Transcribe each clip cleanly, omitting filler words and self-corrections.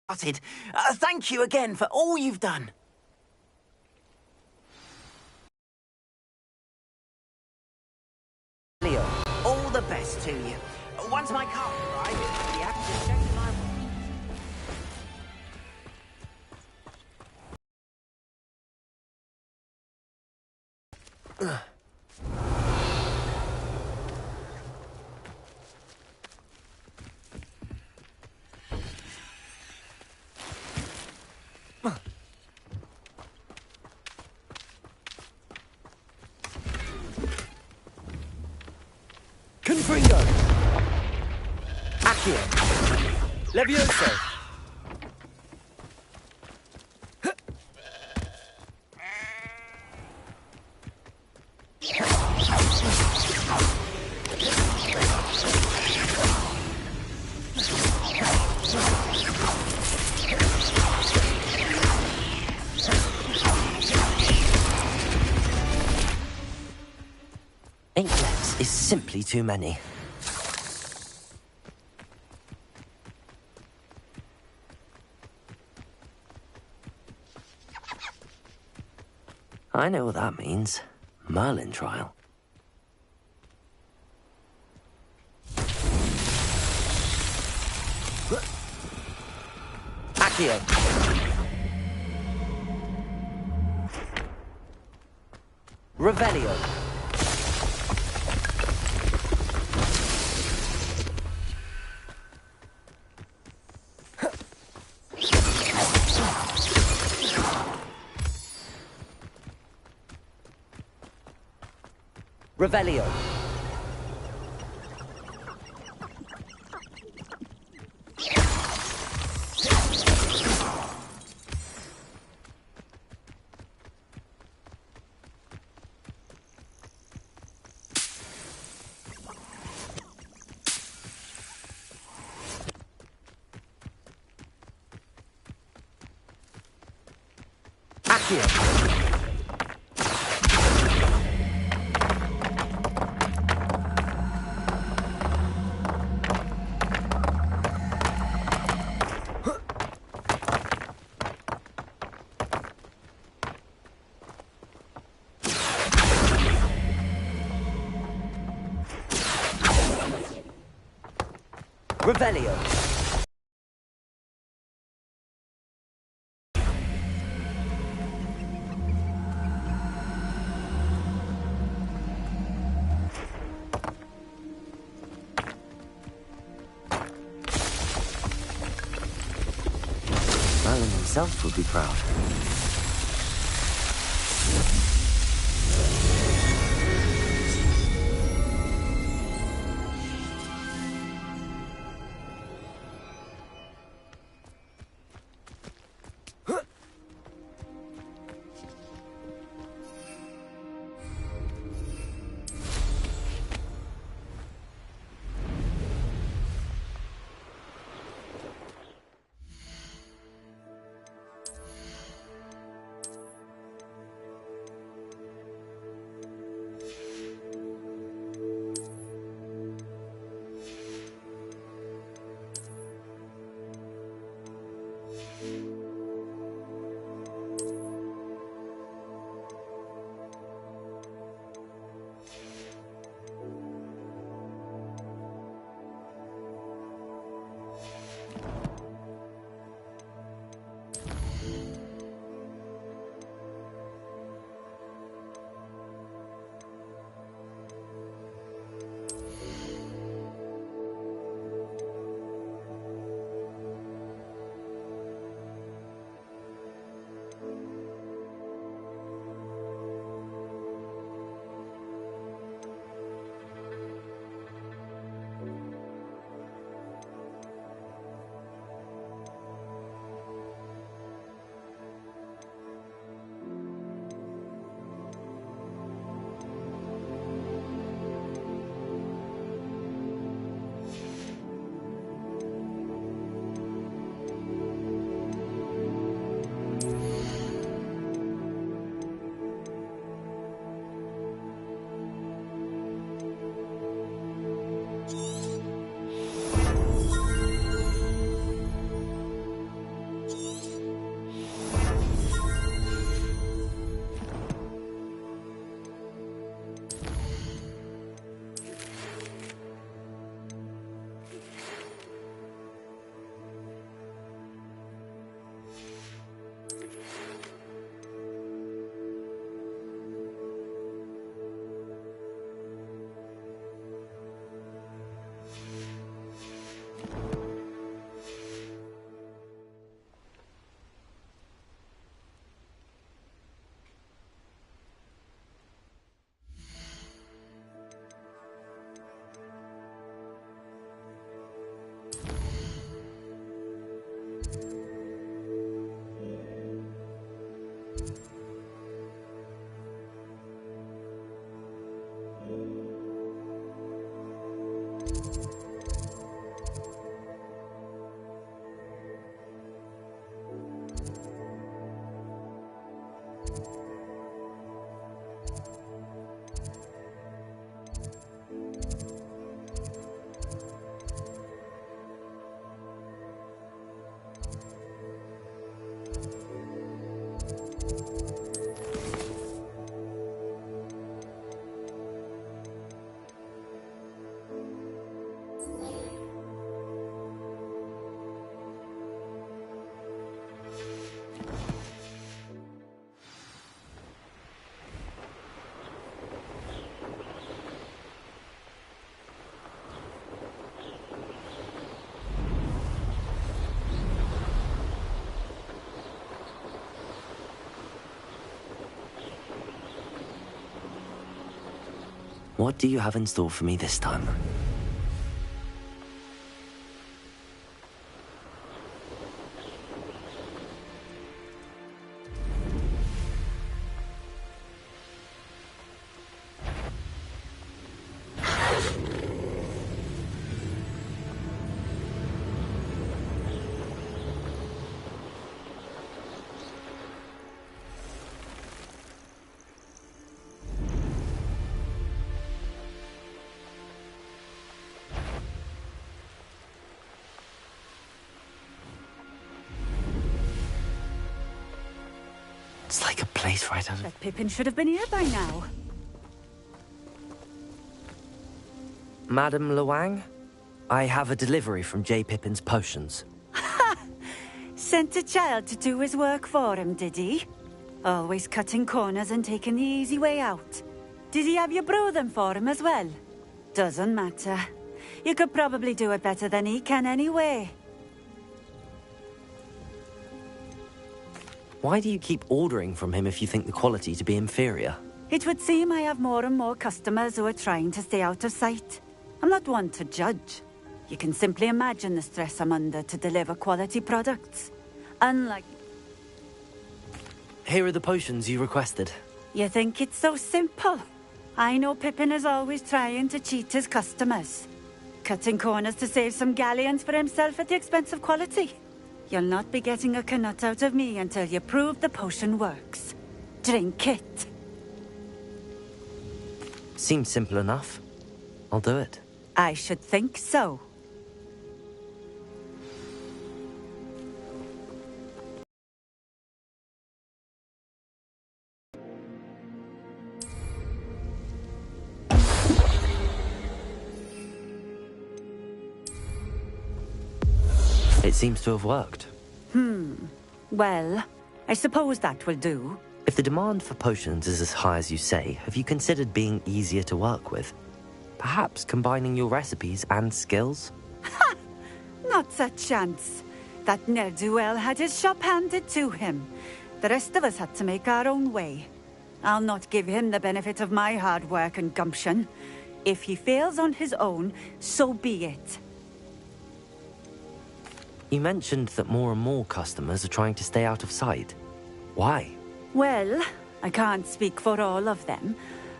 started. Thank you again for all you've done. Leo, all the best to you. Once my car arrives, I'll be happy to show you my work. Confringo! Accio! Levioso! Inklets is simply too many. I know what that means. Merlin trial. Accio. Revelio. Revelio. Accio. Revelio. Merlin himself would be proud. What do you have in store for me this time? It's like a place right out of... That Pippin should have been here by now. Madam Luang, I have a delivery from J. Pippin's potions. Sent a child to do his work for him, did he? Always cutting corners and taking the easy way out. Did he have you brew them for him as well? Doesn't matter. You could probably do it better than he can anyway. Why do you keep ordering from him if you think the quality to be inferior? It would seem I have more and more customers who are trying to stay out of sight. I'm not one to judge. You can simply imagine the stress I'm under to deliver quality products. Unlike... Here are the potions you requested. You think it's so simple? I know Pippin is always trying to cheat his customers. Cutting corners to save some galleons for himself at the expense of quality. You'll not be getting a canut out of me until you prove the potion works. Drink it. Seems simple enough. I'll do it. I should think so. It seems to have worked. Well, I suppose that will do. If the demand for potions is as high as you say, have you considered being easier to work with? Perhaps combining your recipes and skills? Not a chance. That ne'er-do-well had his shop handed to him. The rest of us had to make our own way. I'll not give him the benefit of my hard work and gumption. If he fails on his own, so be it. You mentioned that more and more customers are trying to stay out of sight. Why? Well, I can't speak for all of them,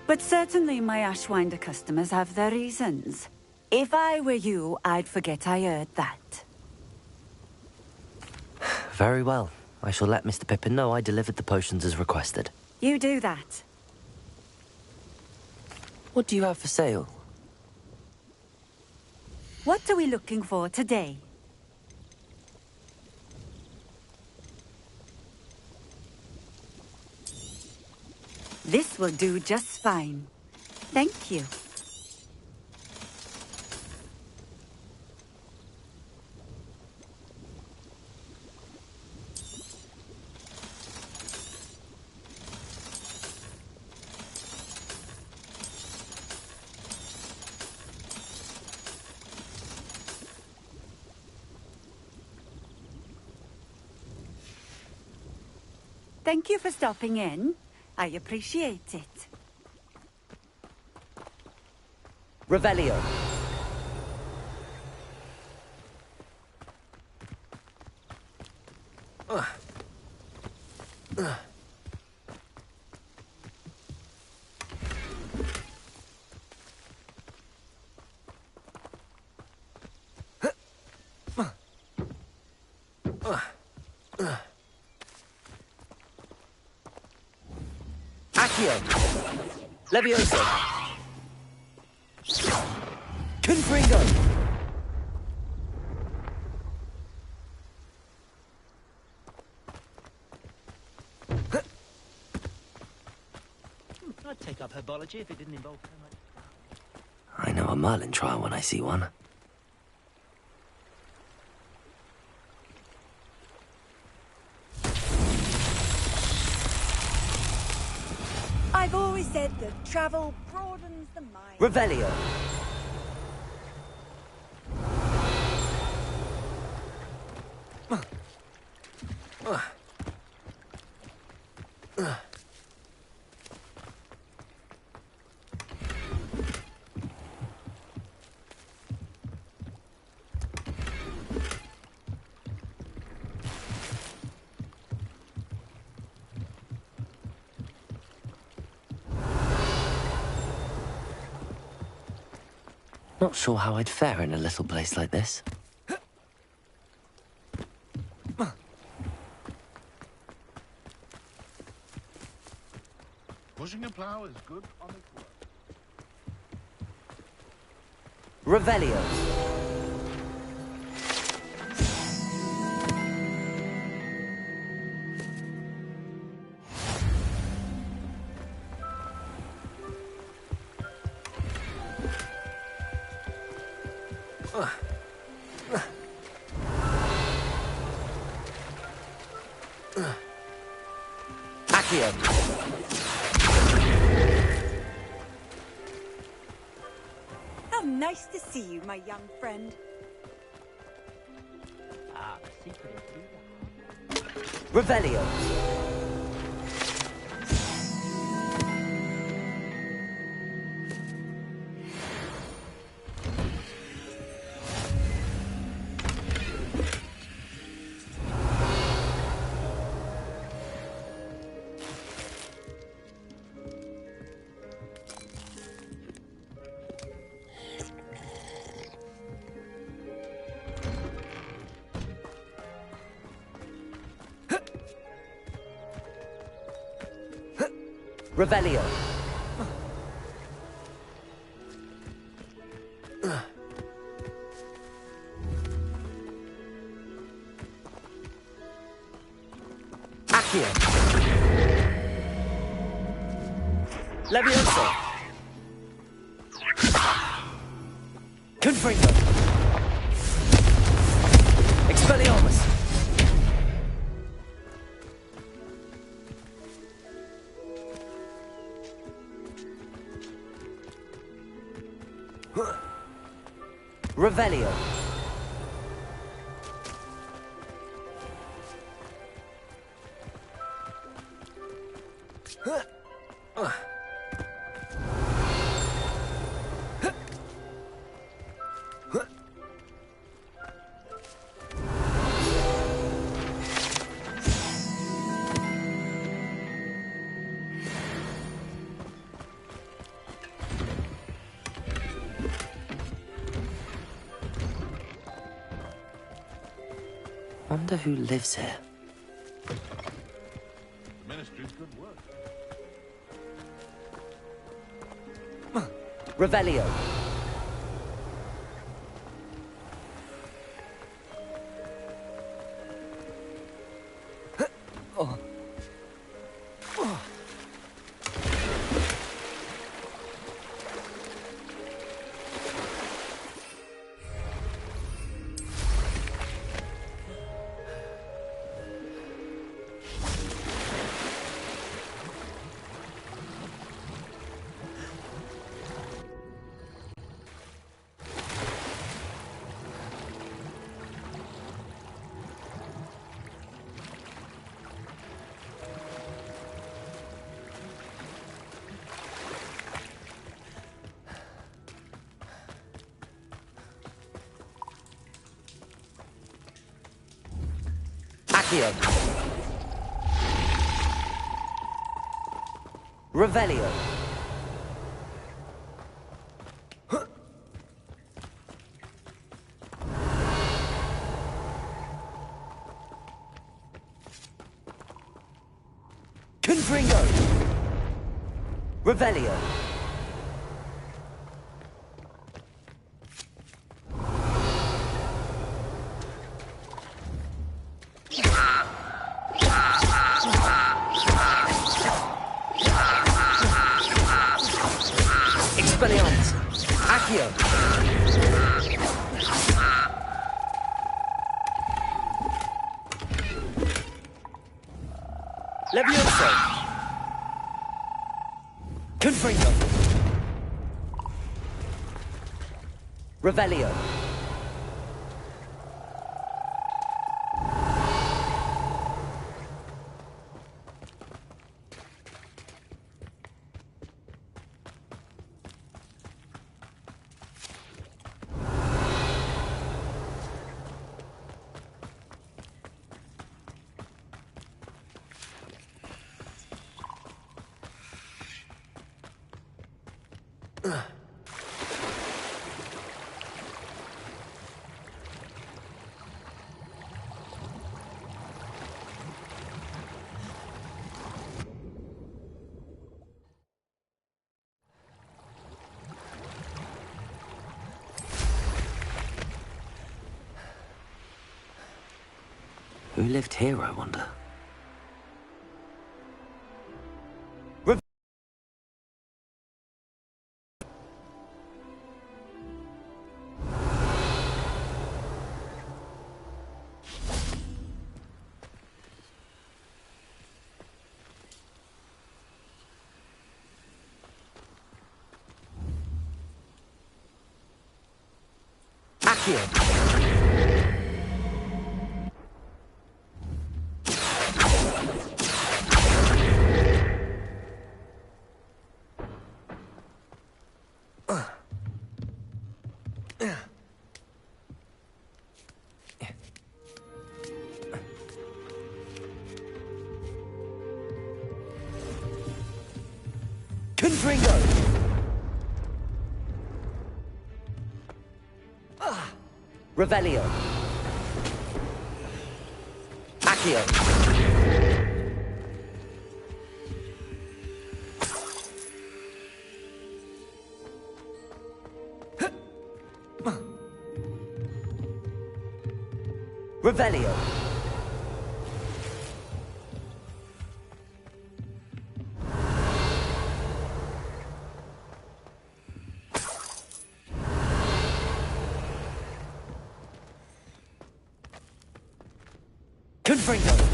but certainly my Ashwinder customers have their reasons. If I were you, I'd forget I heard that. Very well. I shall let Mr. Pippin know I delivered the potions as requested. You do that. What do you have for sale? What are we looking for today? This will do just fine. Thank you. Thank you for stopping in. I appreciate it. Revelio. Levioso. Confringo. I'd take up herbology if it didn't involve so much. I know a Merlin trial when I see one. I've always said that travel broadens the mind. Revelio. Not sure how I'd fare in a little place like this. Pushing a plow is good on its work. Revelio. Accio. How nice to see you, my young friend. Ah, the secret is here. Revelio. Revelio. Accio. Levioso. Confringo. Expelliarmus. Revelio. Wonder who lives here. Ministry's good work. Revelio. Accio. Revelio. Confringo. Revelio. Expelliarmus. Accio. Levioso. Confringo. Revelio. Who lived here, I wonder? Revelio. Accio. Revelio. Confringo.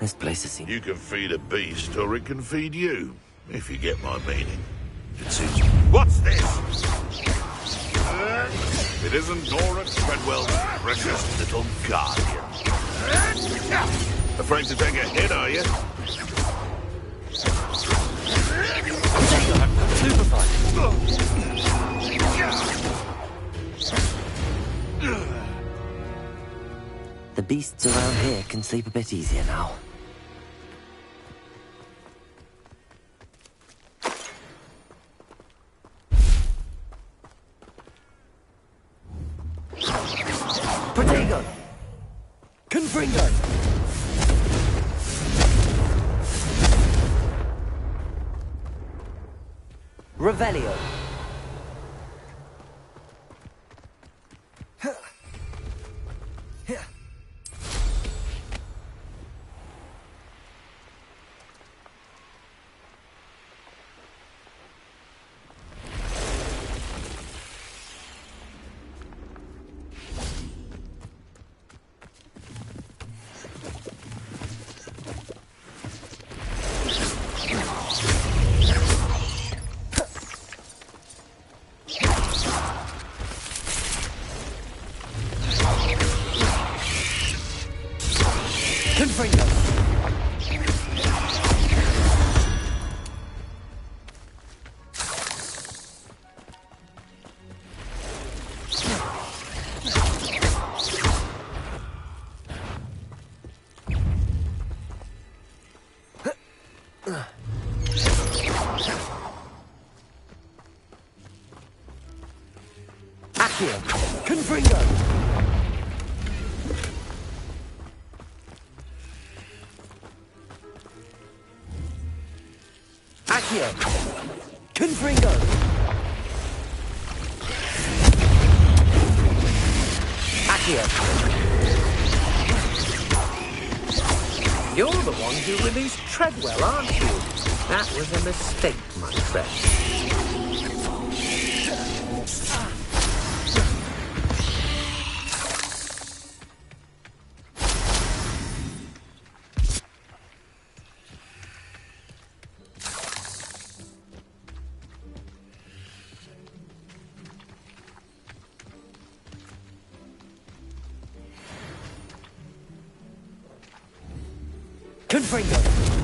This place is... You can feed a beast, or it can feed you, if you get my meaning. It seems... What's this? It isn't Nora Treadwell's precious little guardian. Afraid to take a hit, are you? The beasts around here can sleep a bit easier now. Protego! Confringo! Revelio. Accio! Confringo! Accio! Confringo! Accio! You're the one who released Treadwell, aren't you? That was a mistake, my friend. Confringo!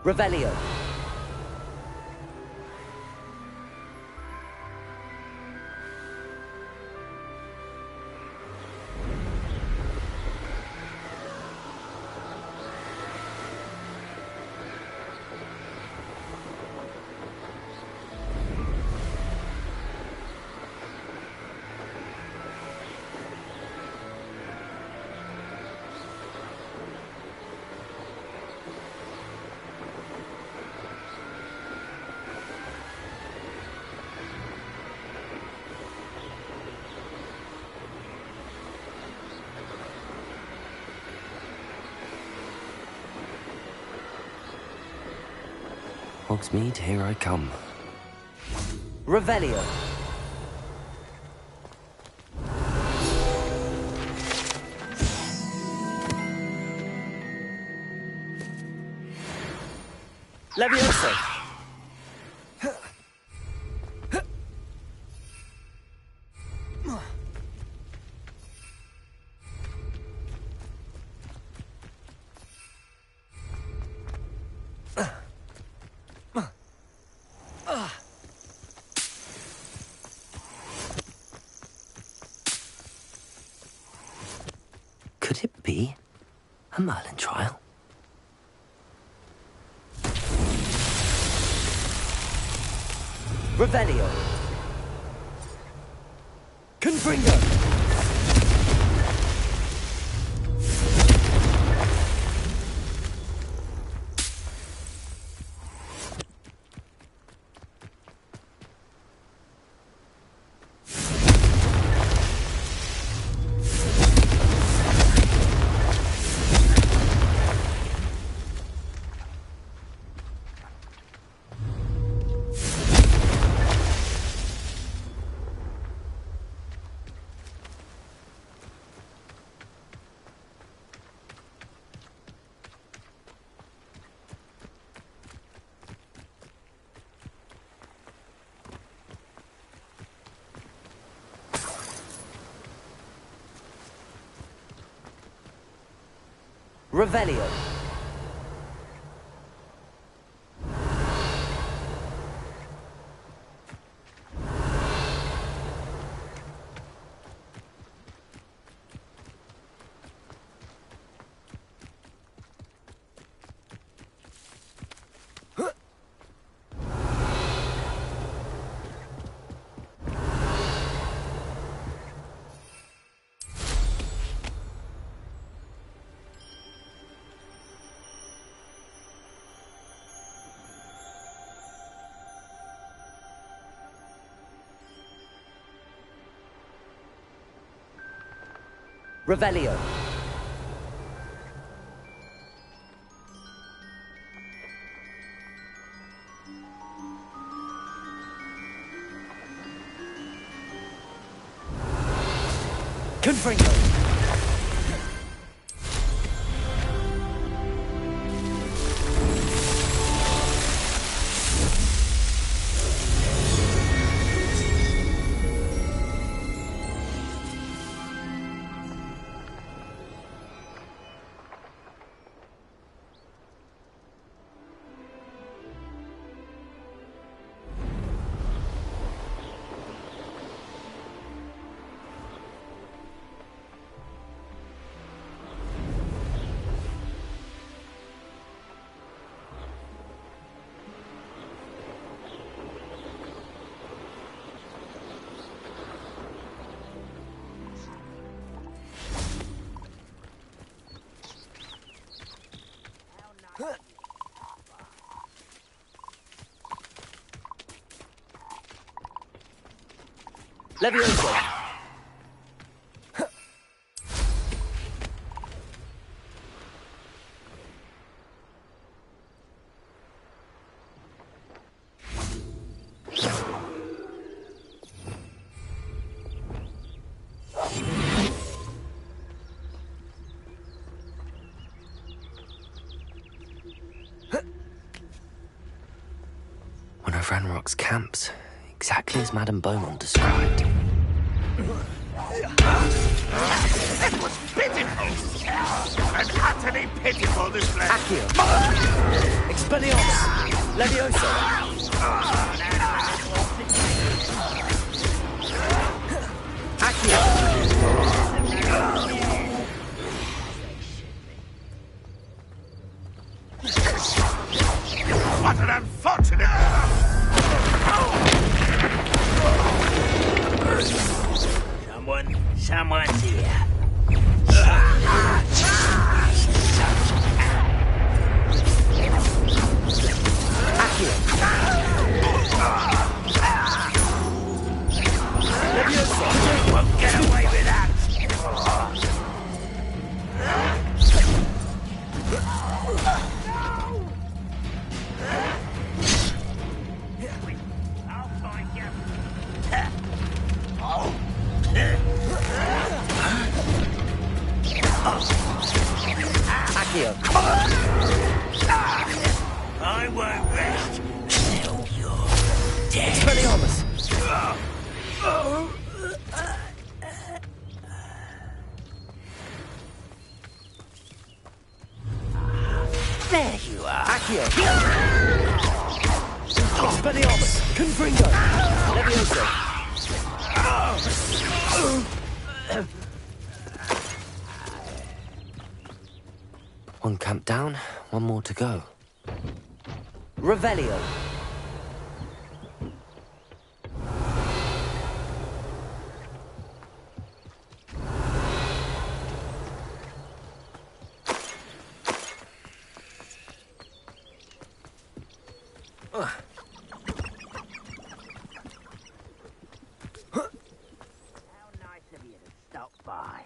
Revelio. Hogsmeade, here I come. Revelio. Levioso. Could it be a Merlin trial? Revelio. Confringo. Revelio. Revelio. Confringo. Levioso. One of Ranrock's camps, exactly as Madame Beaumont described. It was pitiful! An utterly pitiful display! Accio. Expelliarmus. Levioso. Accio. What an unfortunate... Someone's here. Accio. Levioso. Won't get away with that. I'll find you. Accio. I won't rest till you're dead. Expelliarmus. There you are. Accio. Expelliarmus. Confringo. Levioso. One camp down, one more to go. Revelio. How nice of you to stop by.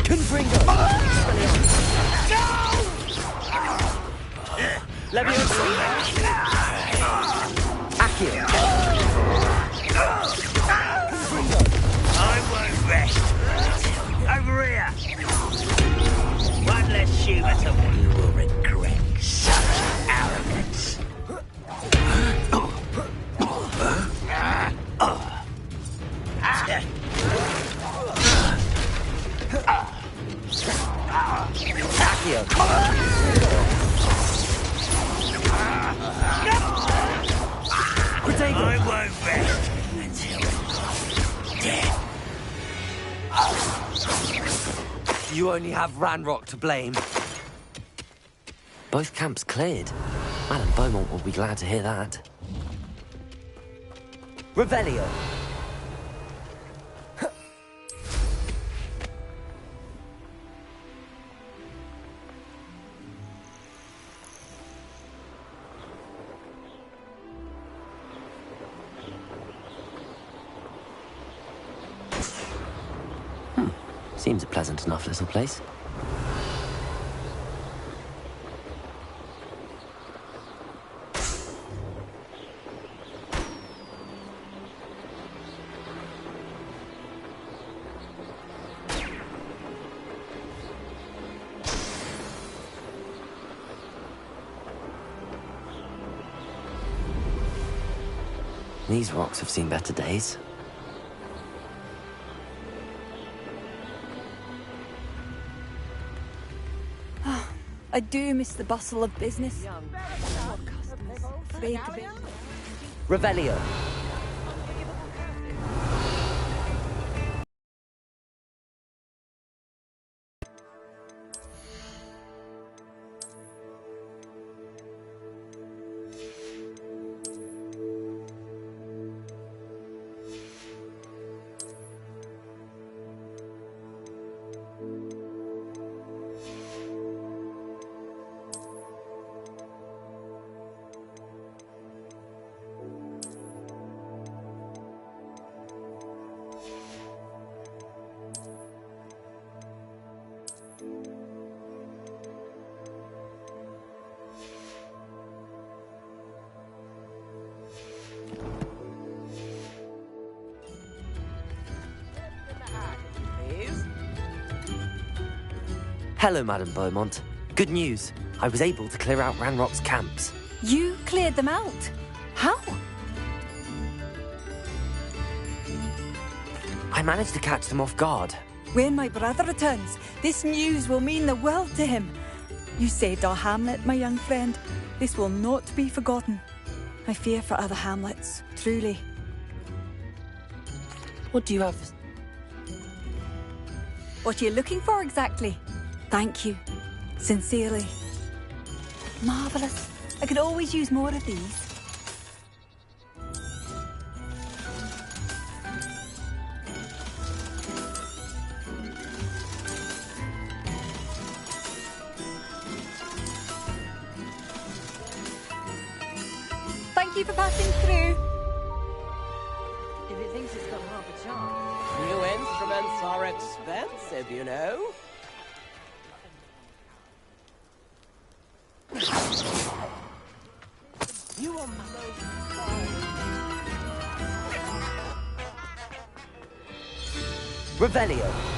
Confringo. Levioso. Accio. Confringo. I won't rest. Over here. One less shoe at all you will regret, son. You only have Ranrock to blame. Both camps cleared. Madame Beaumont will be glad to hear that. Revelio. Seems a pleasant enough little place. These rocks have seen better days. I do miss the bustle of business. Afraid to be... Revelio. Hello, Madame Beaumont. Good news. I was able to clear out Ranrock's camps. You cleared them out? How? I managed to catch them off guard. When my brother returns, this news will mean the world to him. You saved our hamlet, my young friend. This will not be forgotten. I fear for other hamlets, truly. What do you have? What are you looking for exactly? Thank you. Sincerely. Marvellous. I could always use more of these. Thank you for passing through. If it thinks it's got half a chance. New instruments are expensive, you know. You are Revelio.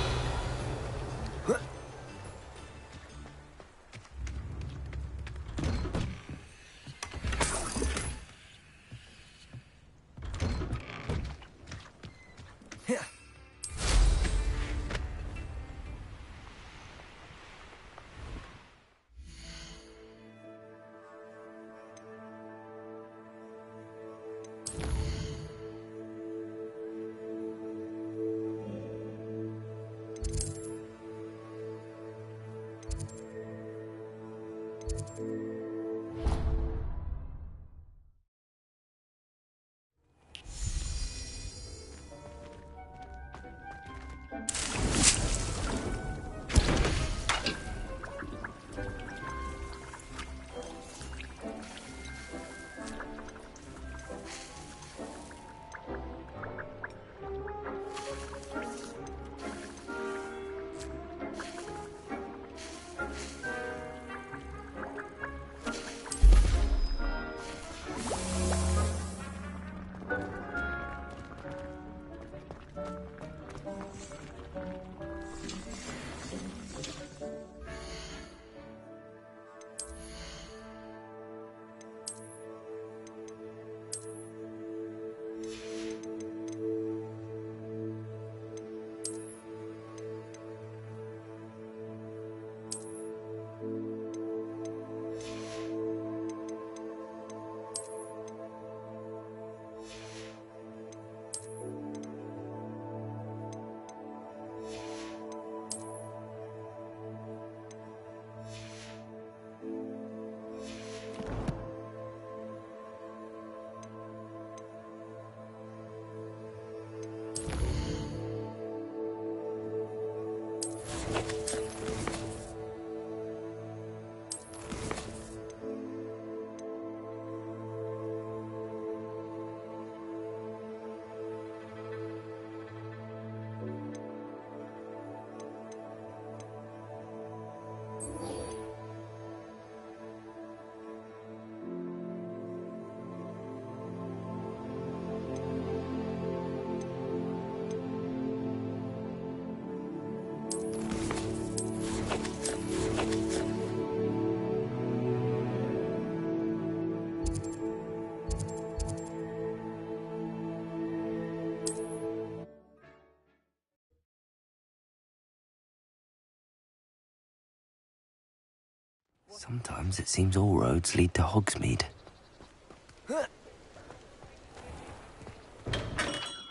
Sometimes it seems all roads lead to Hogsmeade.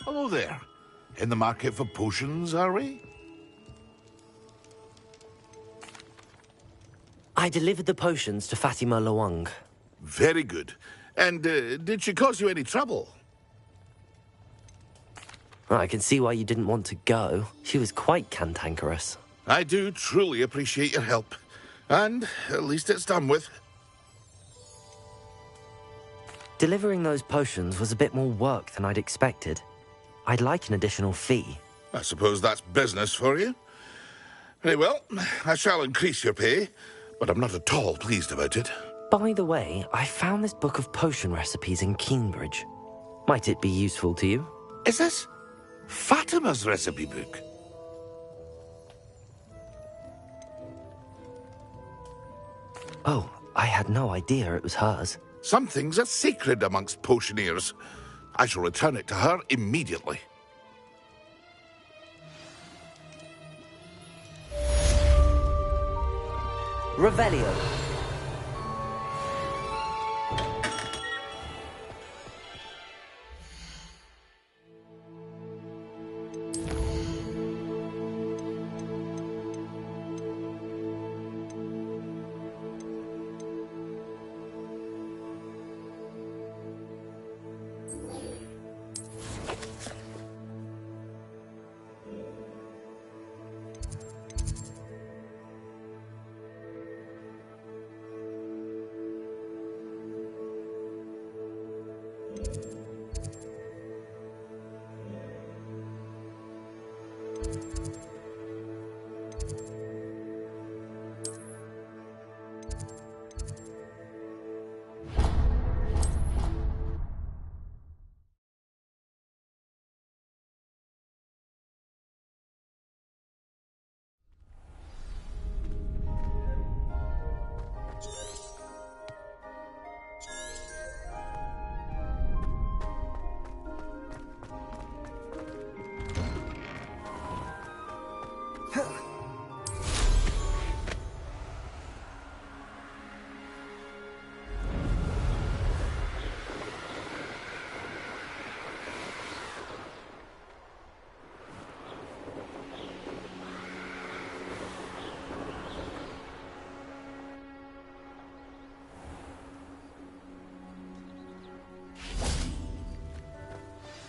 Hello there. In the market for potions, are we? I delivered the potions to Fatima Lawang. Very good. And did she cause you any trouble? I can see why you didn't want to go. She was quite cantankerous. I do truly appreciate your help. And at least it's done with. Delivering those potions was a bit more work than I'd expected. I'd like an additional fee. I suppose that's business for you. Very well, I shall increase your pay, but I'm not at all pleased about it. By the way, I found this book of potion recipes in Cambridge. Might it be useful to you? Is this Fatima's recipe book? Oh, I had no idea it was hers. Some things are sacred amongst potioneers. I shall return it to her immediately. Revelio.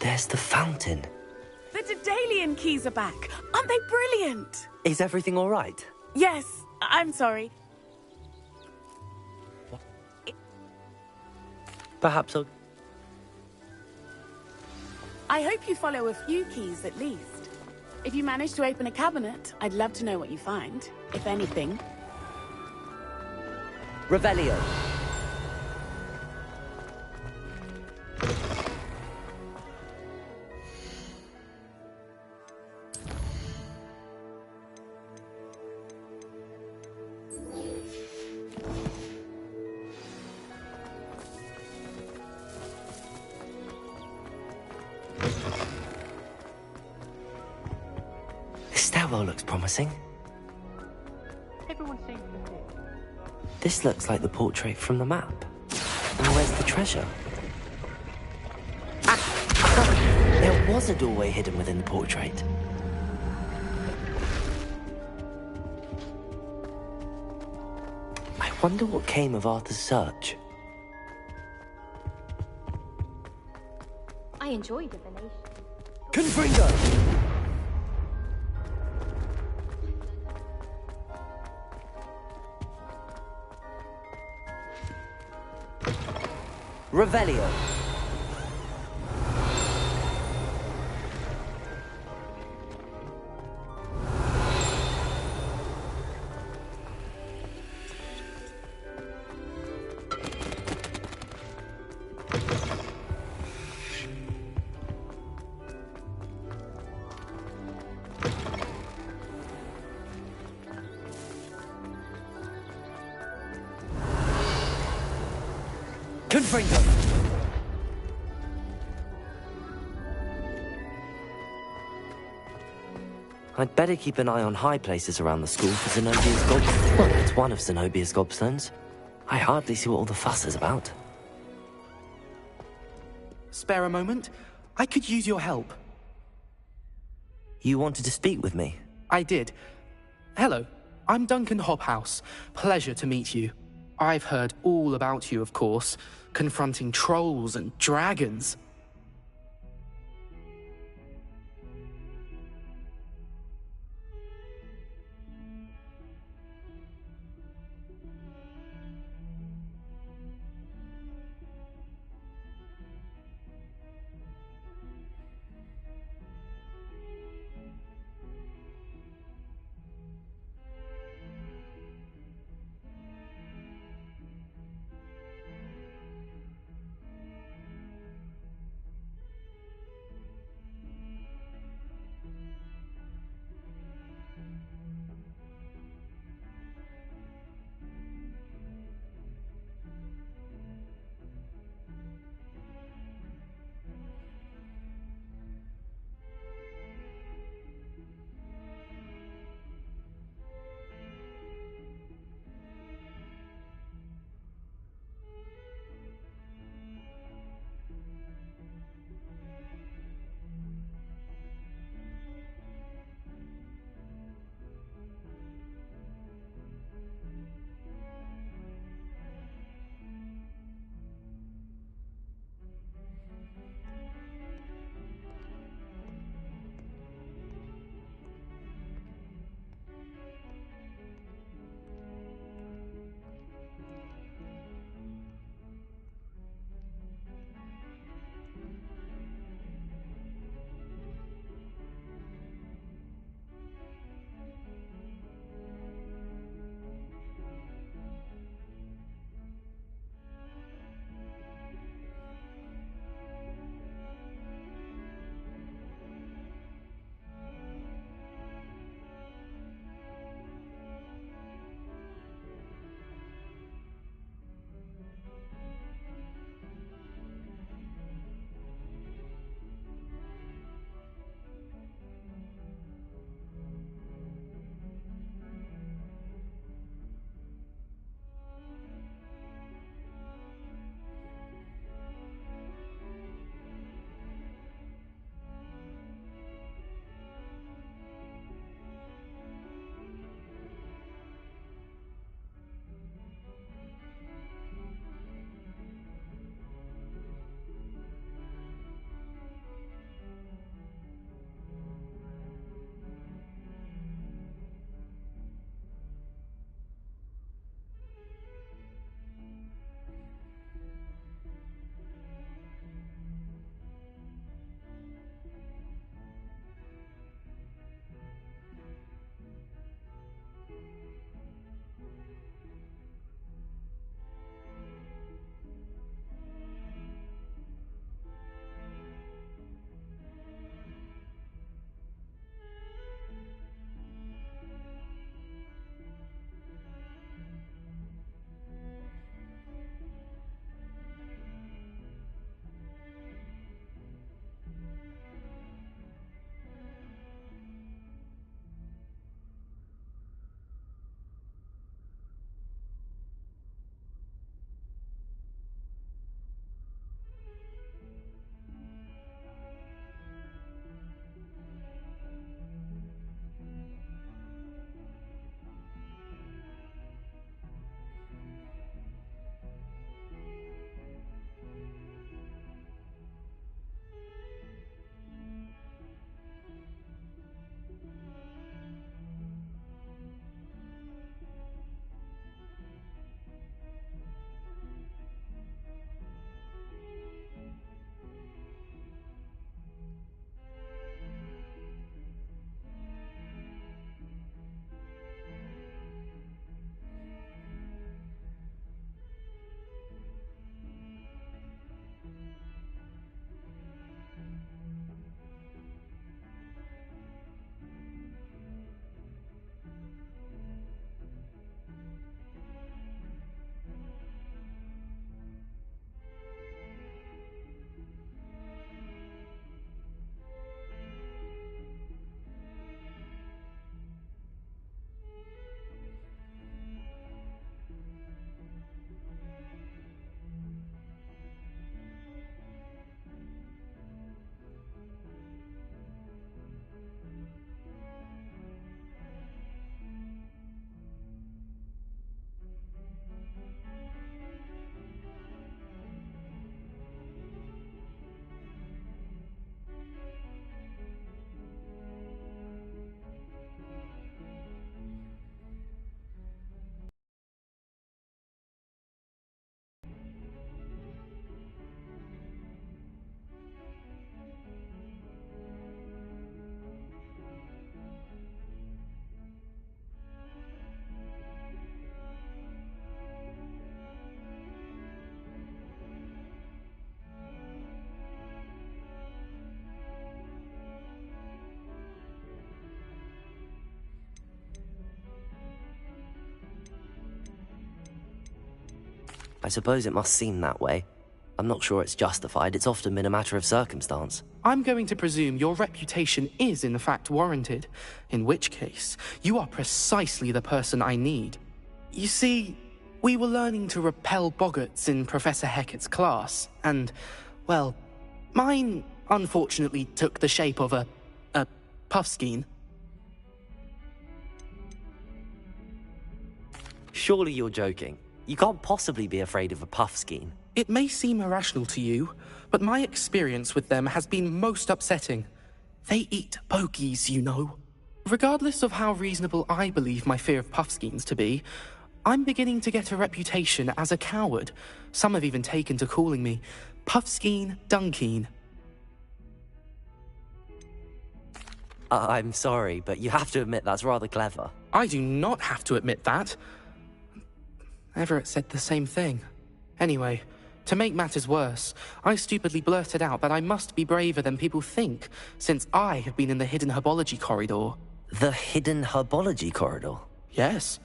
There's the fountain. The Daedalian keys are back. Aren't they brilliant? Is everything all right? Yes, I'm sorry. Perhaps I'll... I hope you follow a few keys at least. If you manage to open a cabinet, I'd love to know what you find, if anything. Revelio. This stairwell looks promising. Everyone's saying This looks like the portrait from the map. And where's the treasure? There was a doorway hidden within the portrait. I wonder what came of Arthur's search. I enjoy divination. Confringo! Revelio. Confringo. I'd better keep an eye on high places around the school for Zenobia's gob... Well, it's one of Zenobia's gobstones. I hardly see what all the fuss is about. Spare a moment? I could use your help. You wanted to speak with me? I did. Hello, I'm Duncan Hobhouse. Pleasure to meet you. I've heard all about you, of course, confronting trolls and dragons. suppose it must seem that way. I'm not sure it's justified. It's often been a matter of circumstance. I'm going to presume your reputation is in fact warranted, in which case, you are precisely the person I need. You see, we were learning to repel boggarts in Professor Hecat's class, and, well, mine unfortunately took the shape of a puffskein. Surely you're joking. You can't possibly be afraid of a puffskein. It may seem irrational to you, but my experience with them has been most upsetting. They eat bogies, you know. Regardless of how reasonable I believe my fear of puffskeins to be, I'm beginning to get a reputation as a coward. Some have even taken to calling me Puffskein Dunkeen. I'm sorry, but you have to admit that's rather clever. I do not have to admit that. Everett said the same thing. Anyway, to make matters worse, I stupidly blurted out that I must be braver than people think, since I have been in the hidden herbology corridor. The hidden herbology corridor? Yes.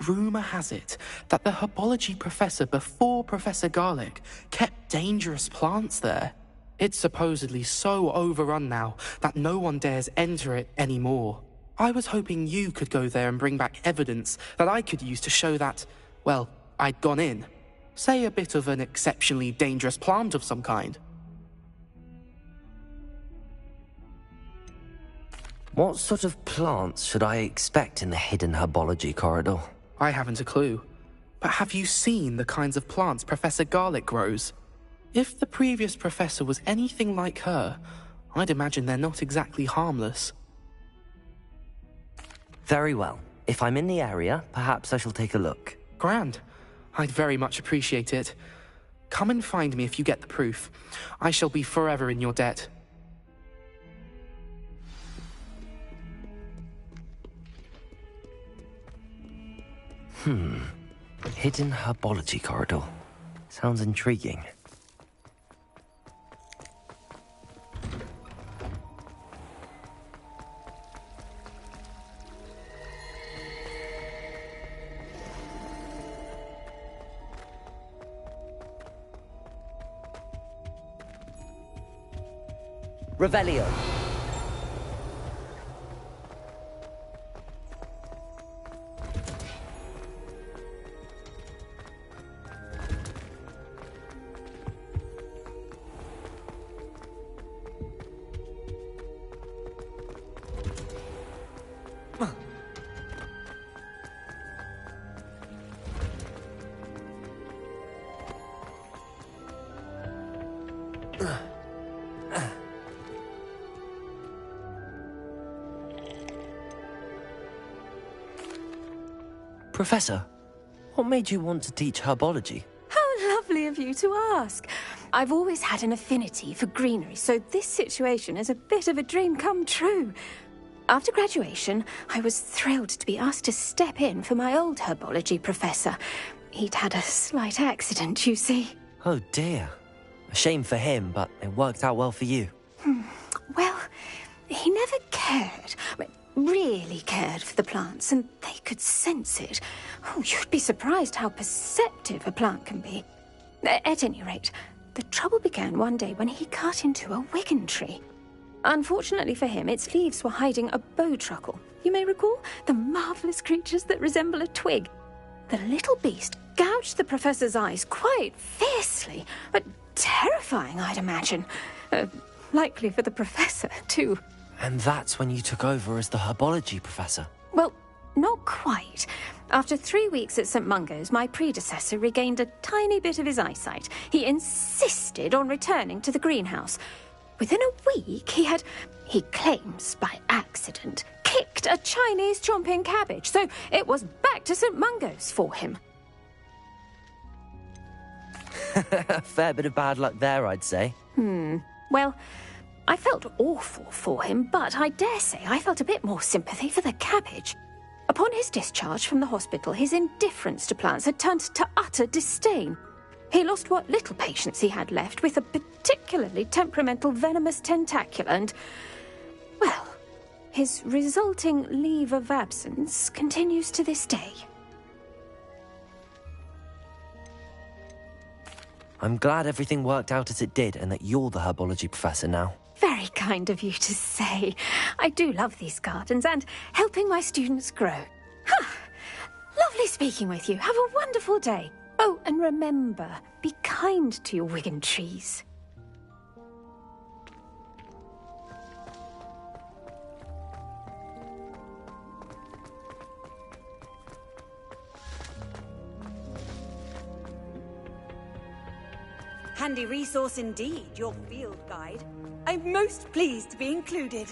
Rumour has it that the herbology professor before Professor Garlic kept dangerous plants there. It's supposedly so overrun now that no one dares enter it anymore. I was hoping you could go there and bring back evidence that I could use to show that, well, I'd gone in. Say a bit of an exceptionally dangerous plant of some kind. What sort of plants should I expect in the hidden herbology corridor? I haven't a clue. But have you seen the kinds of plants Professor Garlic grows? If the previous professor was anything like her, I'd imagine they're not exactly harmless. Very well. If I'm in the area, perhaps I shall take a look. Grand. I'd very much appreciate it. Come and find me if you get the proof. I shall be forever in your debt. Hidden herbology corridor. Sounds intriguing. Revelio. Professor, what made you want to teach herbology? How lovely of you to ask. I've always had an affinity for greenery, so this situation is a bit of a dream come true. After graduation, I was thrilled to be asked to step in for my old herbology professor. He'd had a slight accident, you see. Oh dear. A shame for him, but it worked out well for you. Well, he never cared. Really cared for the plants, and they could sense it. Oh, you'd be surprised how perceptive a plant can be. At any rate, the trouble began one day when he cut into a wigan tree. Unfortunately for him, its leaves were hiding a bowtruckle. You may recall the marvellous creatures that resemble a twig. The little beast gouged the professor's eyes quite fiercely, but terrifying, I'd imagine. Likely for the professor, too. And that's when you took over as the herbology professor? Well, not quite. After 3 weeks at St. Mungo's, my predecessor regained a tiny bit of his eyesight. He insisted on returning to the greenhouse. Within a week, he claims by accident, kicked a Chinese chomping cabbage, so it was back to St. Mungo's for him. A fair bit of bad luck there, I'd say. Well, I felt awful for him, but I dare say I felt a bit more sympathy for the cabbage. Upon his discharge from the hospital, his indifference to plants had turned to utter disdain. He lost what little patience he had left with a particularly temperamental venomous tentacula and, well, his resulting leave of absence continues to this day. I'm glad everything worked out as it did and that you're the herbology professor now. Very kind of you to say. I do love these gardens and helping my students grow. Lovely speaking with you. Have a wonderful day. Oh, and remember, be kind to your Wigan trees. Handy resource indeed, your field guide. I'm most pleased to be included.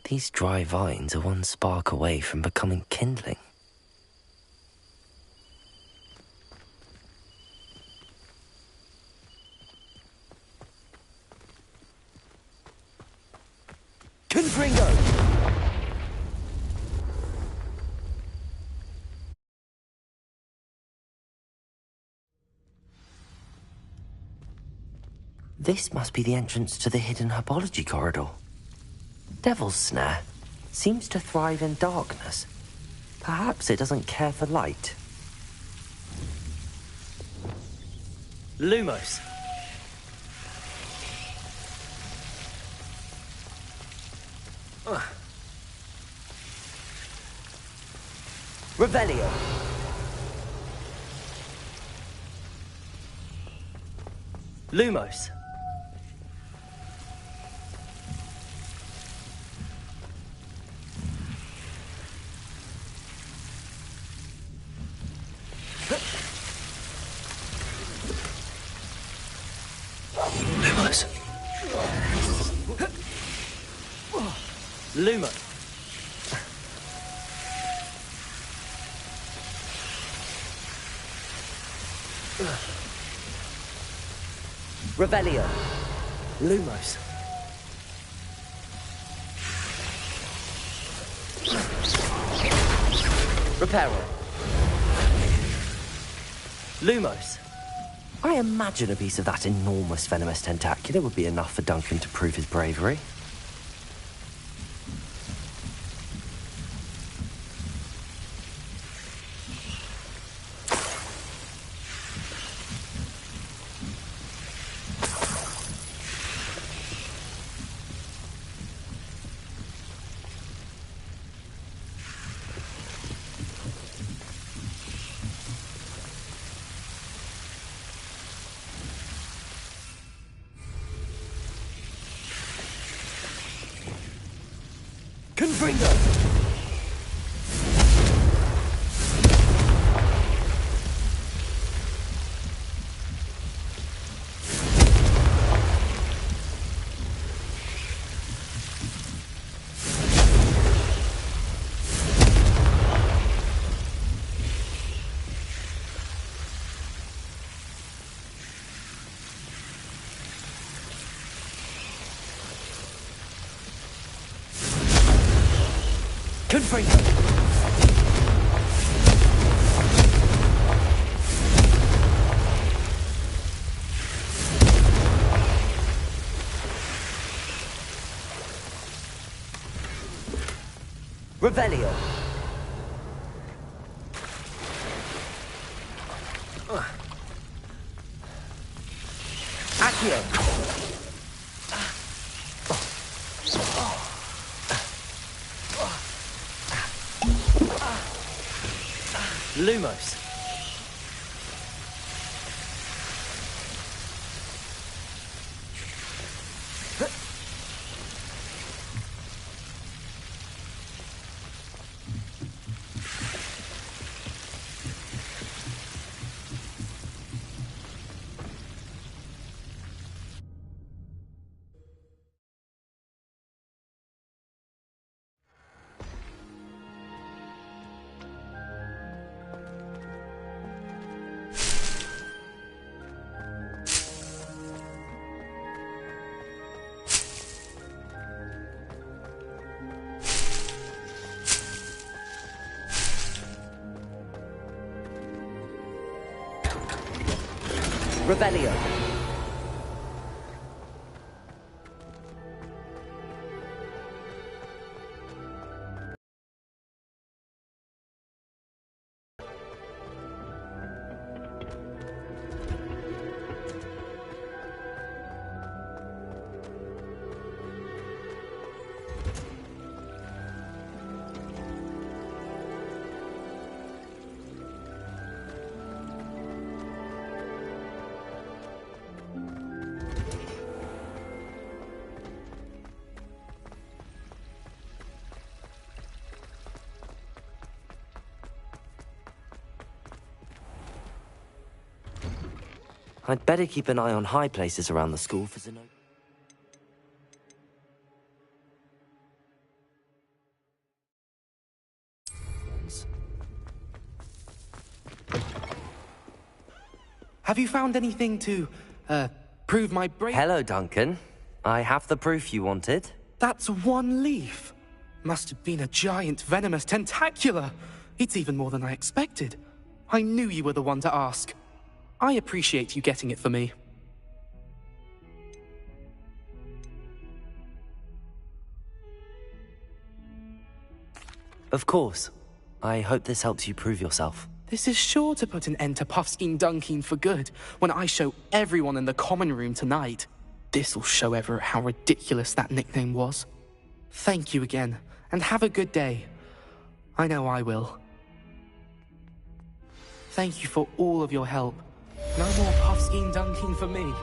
These dry vines are one spark away from becoming kindling. Confringo! This must be the entrance to the hidden herbology corridor. Devil's Snare seems to thrive in darkness. Perhaps it doesn't care for light. Lumos. Revelio. Lumos. Lumos. Lumo. Revelio. Lumos. Reparo. Lumos. I imagine a piece of that enormous venomous tentacular would be enough for Duncan to prove his bravery. Confringo! Confringo! Revelio. Accio. Lumos. Revelio. I'd better keep an eye on high places around the school for Zenobia. Have you found anything to, prove my brain? Hello, Duncan. I have the proof you wanted. That's one leaf. Must have been a giant venomous tentacula. It's even more than I expected. I knew you were the one to ask. I appreciate you getting it for me. Of course. I hope this helps you prove yourself. This is sure to put an end to Puffskein Dunkeen for good when I show everyone in the common room tonight. This'll show Everett how ridiculous that nickname was. Thank you again, and have a good day. I know I will. Thank you for all of your help. No more Puffskein Dunkeen for me.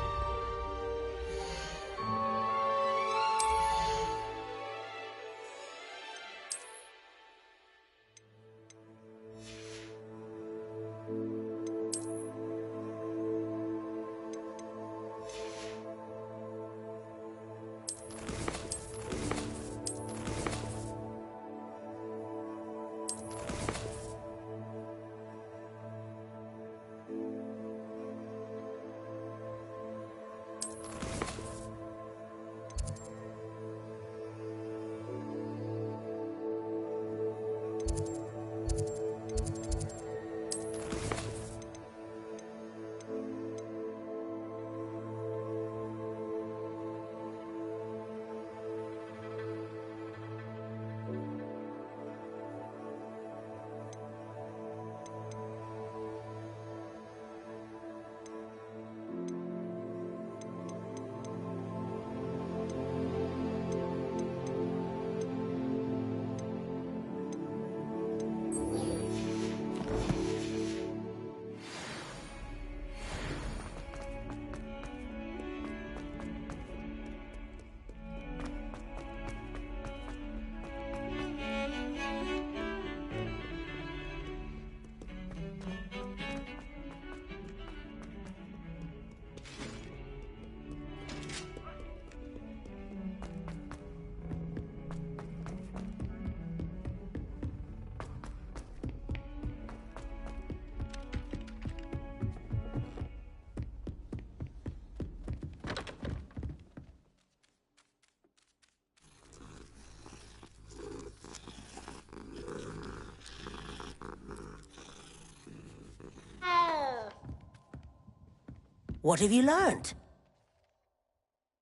What have you learnt?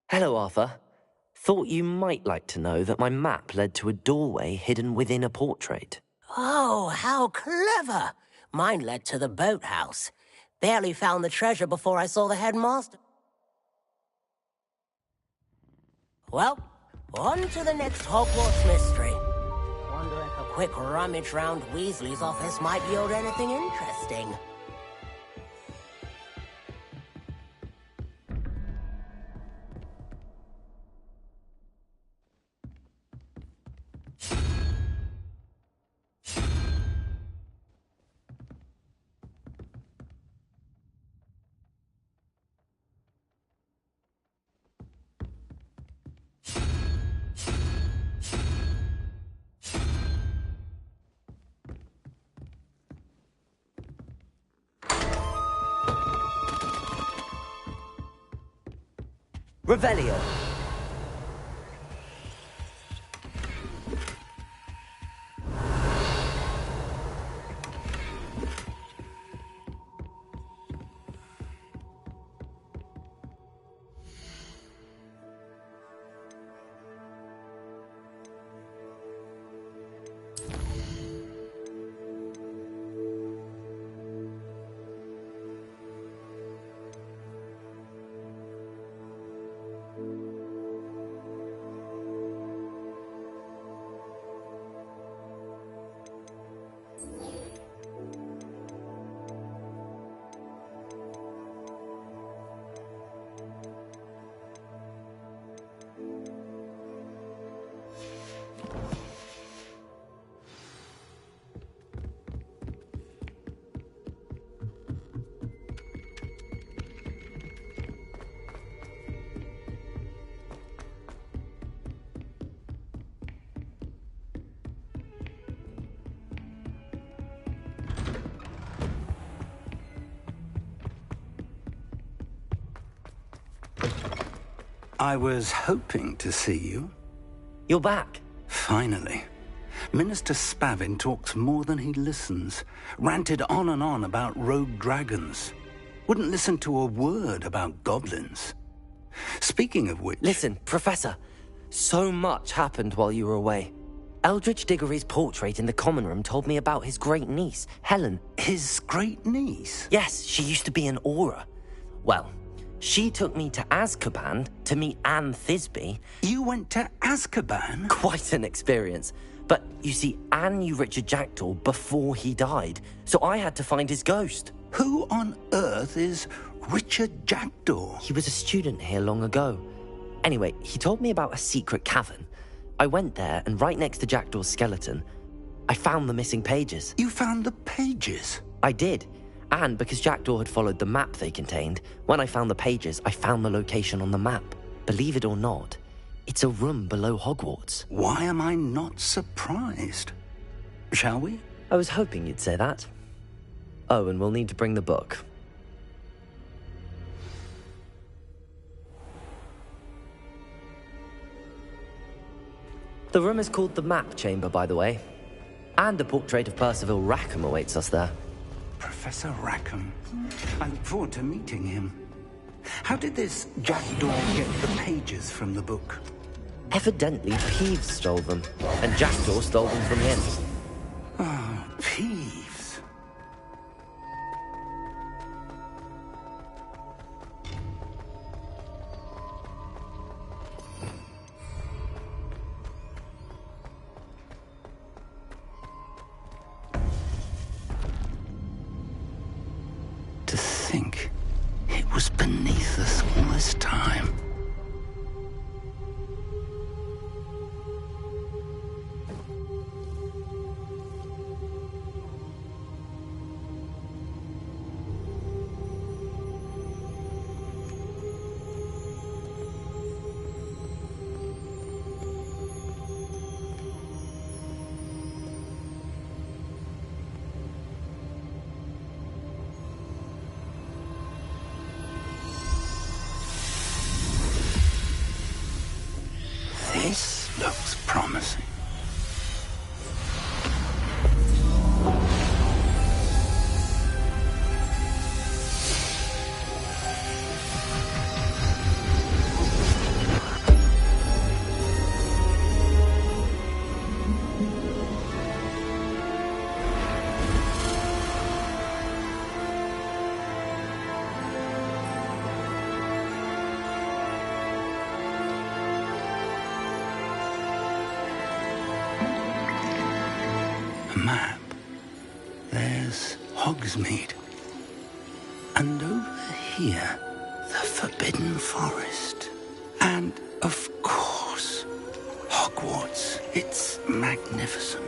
Hello, Arthur. Thought you might like to know that my map led to a doorway hidden within a portrait. Oh, how clever! Mine led to the boathouse. Barely found the treasure before I saw the headmaster. Well, on to the next Hogwarts mystery. Wonder if a quick rummage round Weasley's office might yield anything interesting. Revelio. I was hoping to see you. You're back. Finally. Minister Spavin talks more than he listens. Ranted on and on about rogue dragons. Wouldn't listen to a word about goblins. Speaking of which... Listen, Professor. So much happened while you were away. Eldridge Diggory's portrait in the common room told me about his great niece, Helen. His great niece? Yes, she used to be an Auror. Well, she took me to Azkaban to meet Anne Thisbe. You went to Azkaban? Quite an experience. But, you see, Anne knew Richard Jackdaw before he died, so I had to find his ghost. Who on earth is Richard Jackdaw? He was a student here long ago. Anyway, he told me about a secret cavern. I went there, and right next to Jackdaw's skeleton, I found the missing pages. You found the pages? I did. And because Jackdaw had followed the map they contained, when I found the pages, I found the location on the map. Believe it or not, it's a room below Hogwarts. Why am I not surprised? Shall we? I was hoping you'd say that. Oh, and we'll need to bring the book. The room is called the Map Chamber, by the way. And a portrait of Percival Rackham awaits us there. Professor Rackham. I look forward to meeting him. How did this Jackdaw get the pages from the book? Evidently, Peeves stole them, and Jackdaw stole them from him. Oh, Peeves. To think it was beneath us all this time. A map. There's Hogsmeade. And over here, the Forbidden Forest. And, of course, Hogwarts. It's magnificent.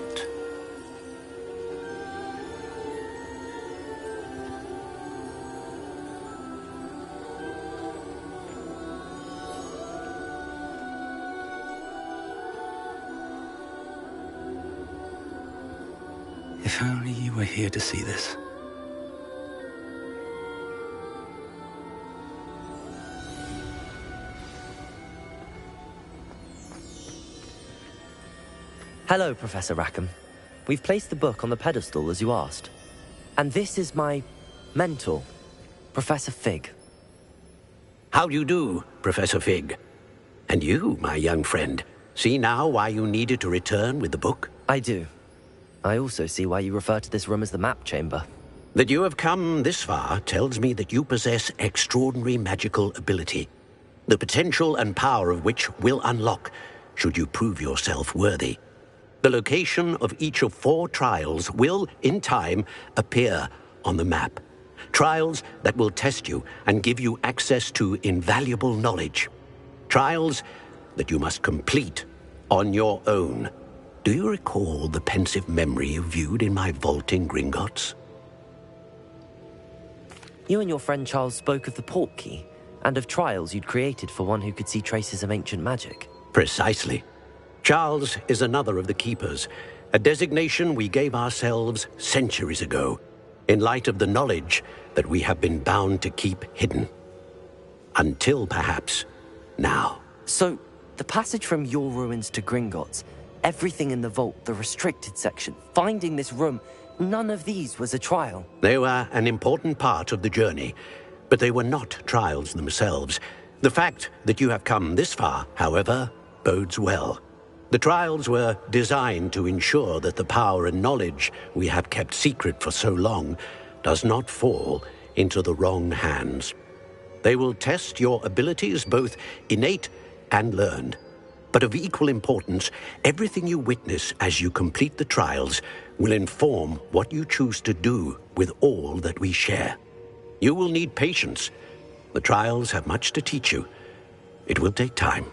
If only you were here to see this. Hello, Professor Rackham. We've placed the book on the pedestal as you asked. And this is my mentor, Professor Fig. How do you do, Professor Fig? And you, my young friend, see now why you needed to return with the book? I do. I also see why you refer to this room as the map chamber. That you have come this far tells me that you possess extraordinary magical ability, the potential and power of which will unlock should you prove yourself worthy. The location of each of 4 trials will, in time, appear on the map. Trials that will test you and give you access to invaluable knowledge. Trials that you must complete on your own. Do you recall the pensive memory you viewed in my vault in Gringotts? You and your friend Charles spoke of the Portkey and of trials you'd created for one who could see traces of ancient magic. Precisely. Charles is another of the Keepers, a designation we gave ourselves centuries ago, in light of the knowledge that we have been bound to keep hidden. Until, perhaps, now. So, the passage from your ruins to Gringotts, everything in the vault, the restricted section, finding this room, none of these was a trial. They were an important part of the journey, but they were not trials themselves. The fact that you have come this far, however, bodes well. The trials were designed to ensure that the power and knowledge we have kept secret for so long does not fall into the wrong hands. They will test your abilities, both innate and learned. But of equal importance, everything you witness as you complete the trials will inform what you choose to do with all that we share. You will need patience. The trials have much to teach you. It will take time.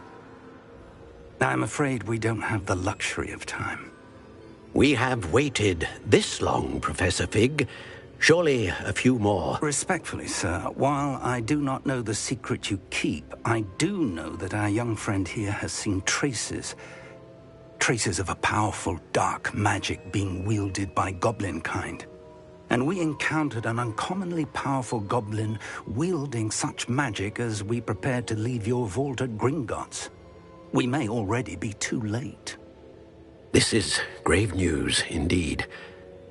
I'm afraid we don't have the luxury of time. We have waited this long, Professor Fig. Surely a few more. Respectfully, sir, while I do not know the secret you keep, I do know that our young friend here has seen traces of a powerful dark magic being wielded by goblin kind. And we encountered an uncommonly powerful goblin wielding such magic as we prepared to leave your vault at Gringotts. We may already be too late. This is grave news, indeed.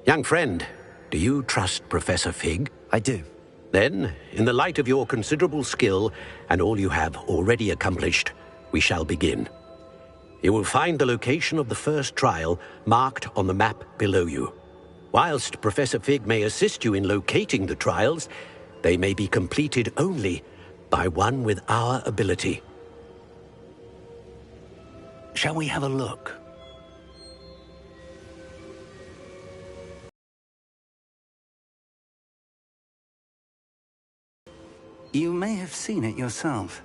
Young friend, do you trust Professor Fig? I do. Then, in the light of your considerable skill and all you have already accomplished, we shall begin. You will find the location of the first trial marked on the map below you. Whilst Professor Fig may assist you in locating the trials, they may be completed only by one with our ability. Shall we have a look? You may have seen it yourself.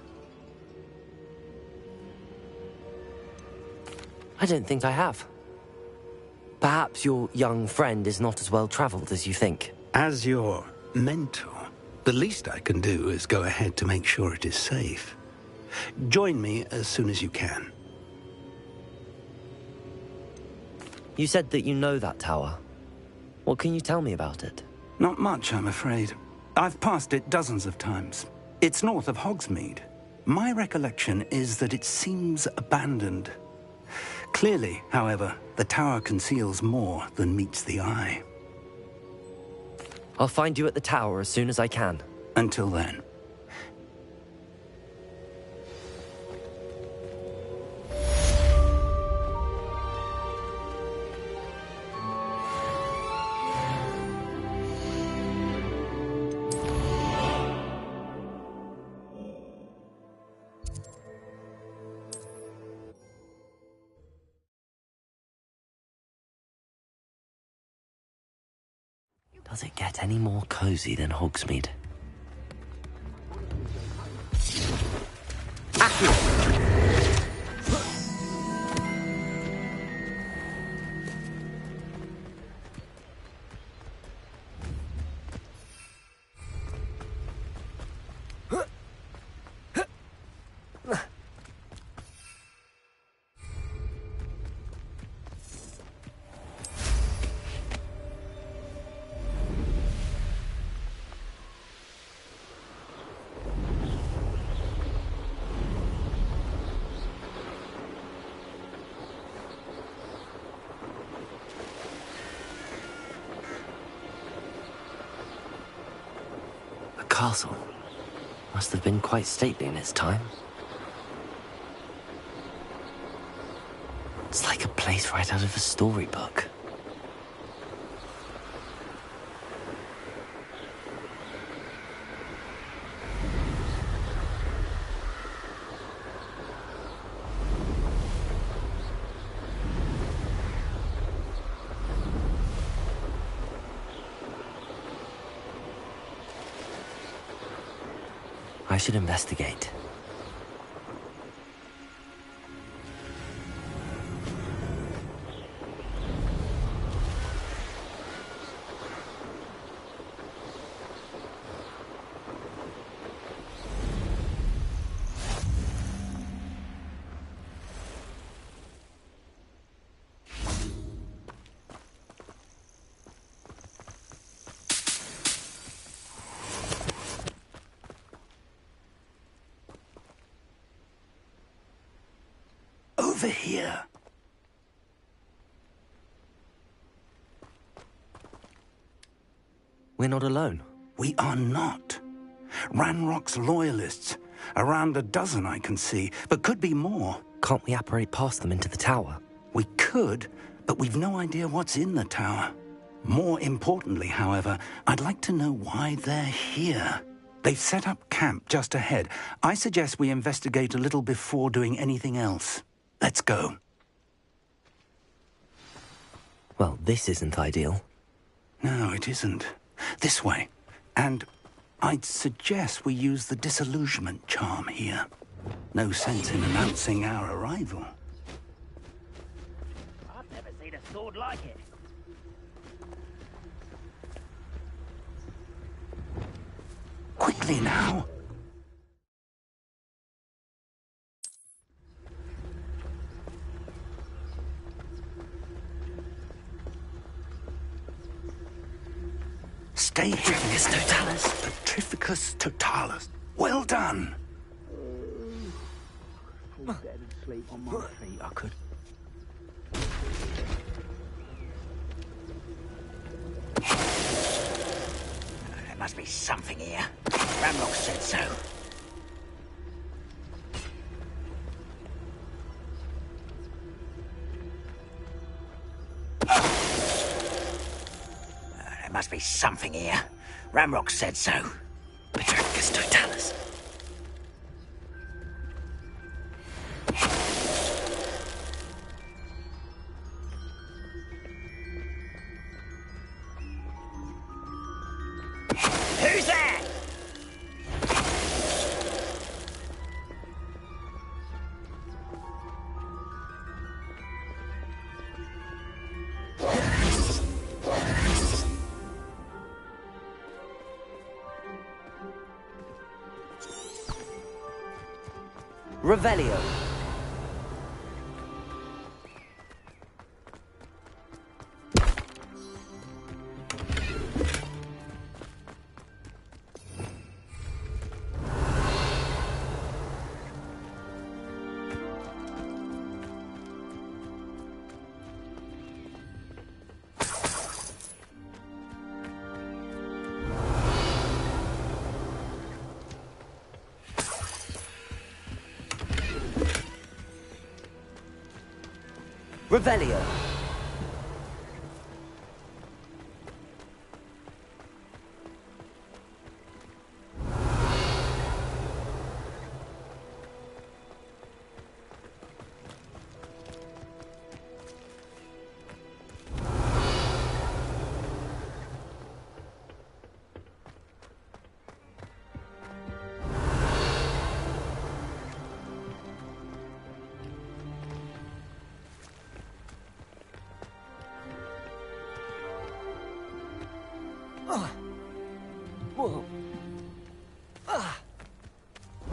I don't think I have. Perhaps your young friend is not as well traveled as you think. As your mentor, the least I can do is go ahead to make sure it is safe. Join me as soon as you can. You said that you know that tower. What can you tell me about it? Not much, I'm afraid. I've passed it dozens of times. It's north of Hogsmeade. My recollection is that it seems abandoned. Clearly, however, the tower conceals more than meets the eye. I'll find you at the tower as soon as I can. Until then. Does it get any more cozy than Hogsmeade? Castle. Must have been quite stately in its time. It's like a place right out of a storybook. I should investigate. Over here. We're not alone. We are not. Ranrock's loyalists. Around a dozen I can see, but could be more. Can't we apparate past them into the tower? We could, but we've no idea what's in the tower. More importantly, however, I'd like to know why they're here. They've set up camp just ahead. I suggest we investigate a little before doing anything else. Let's go. Well, this isn't ideal. No, it isn't. This way. And I'd suggest we use the disillusionment charm here. No sense in announcing our arrival. I've never seen a sword like it. Quickly now. Stay here, Mr. Totalis. Petrificus totalis. Well done. Fall dead and sleep on my feet, I could. There must be something here. Ramlock said so. There must be something here. Ramrock said so. Petrificus totalis. Who's there? Revelio. Revelio.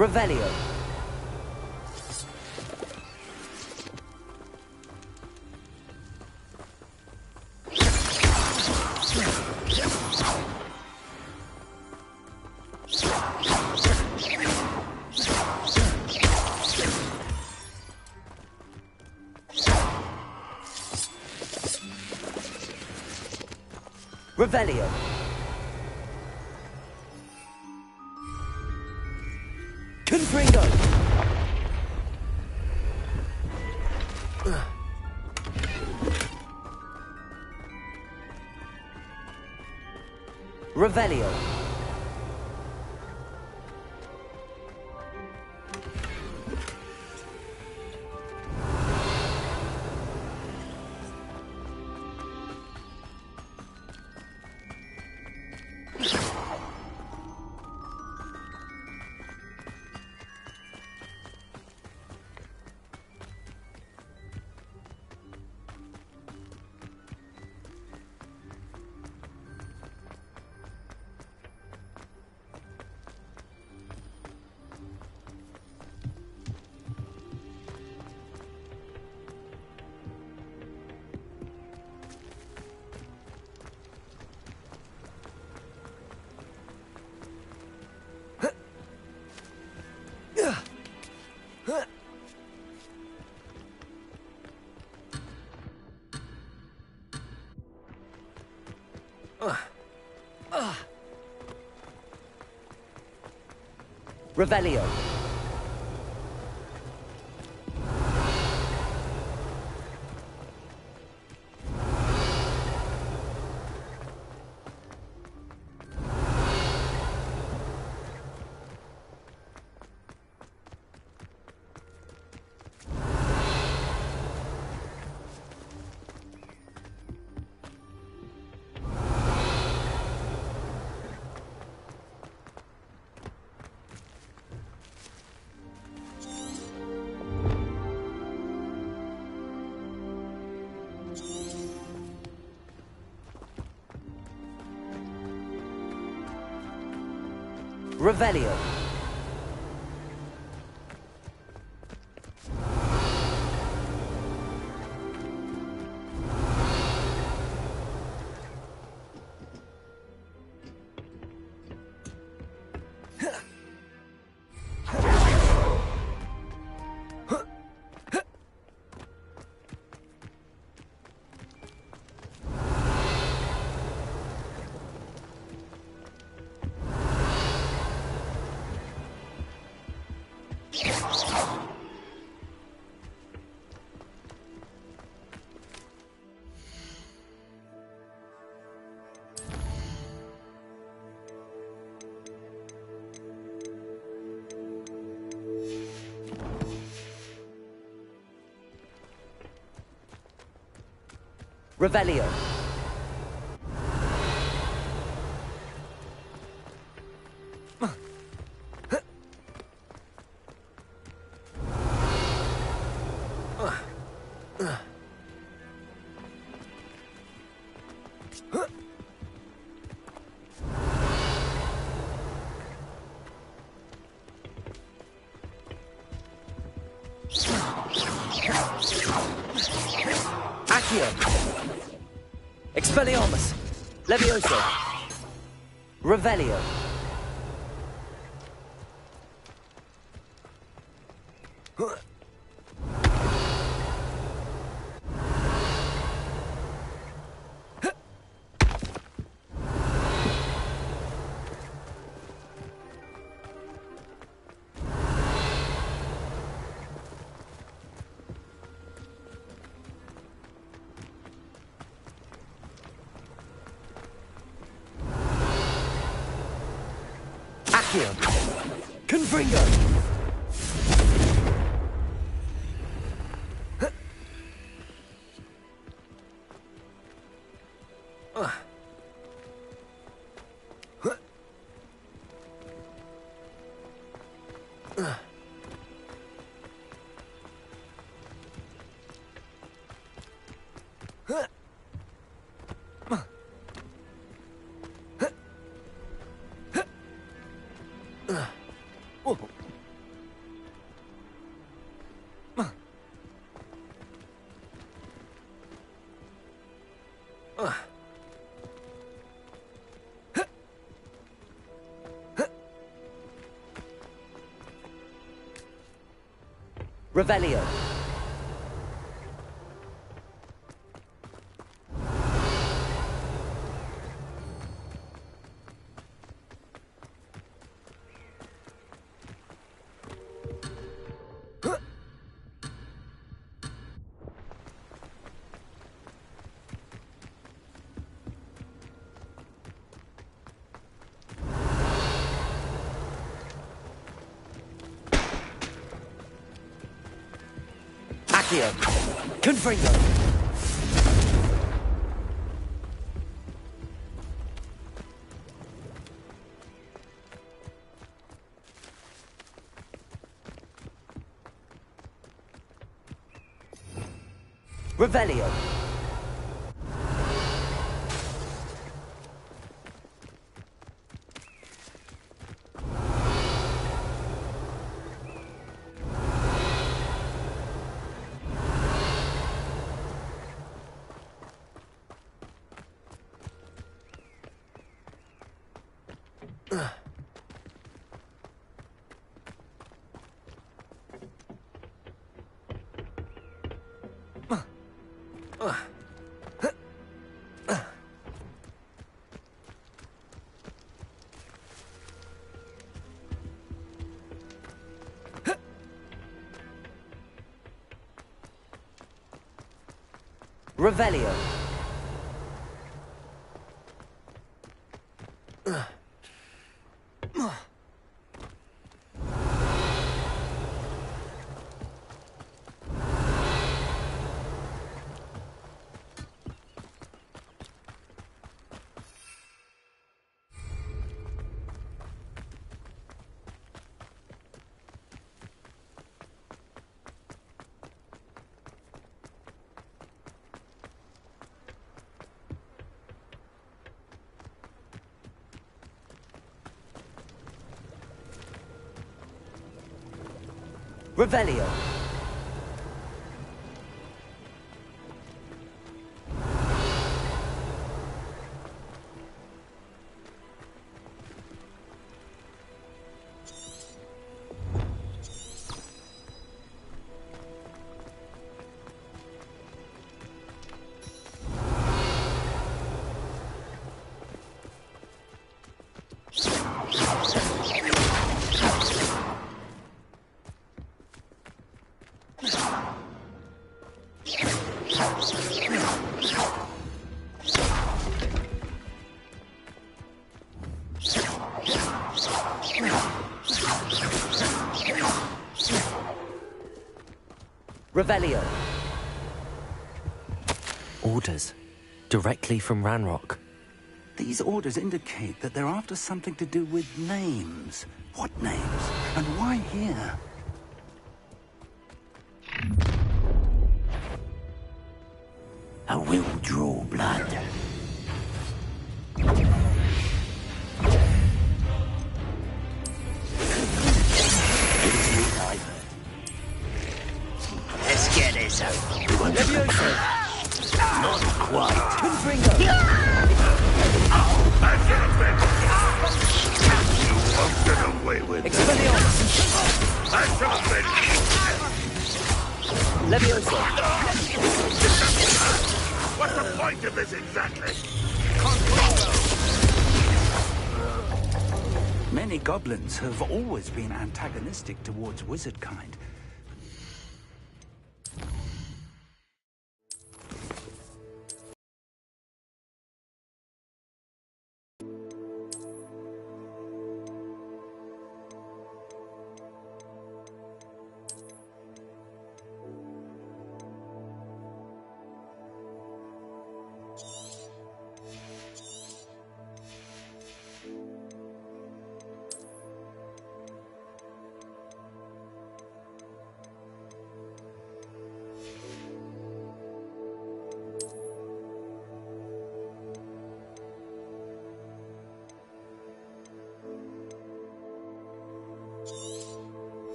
Revelio. Revelio. Confringo. Revelio. Revelio. Revelio. Revelio. Accio. Expelliarmus. Levioso. Revelio. Accio. Confringo. Revelio. Accio. Confringo. Revelio. Revelio. Revelio. Revelio. Orders. Directly from Ranrock. These orders indicate that they're after something to do with names. What names? And why here? I will draw blood. Let's get this over. Not quite. Confringo. You won't get away with it. Expelliarmus. I shall have been. Levioso. What's the point of this exactly? Many goblins have always been antagonistic towards wizard kind.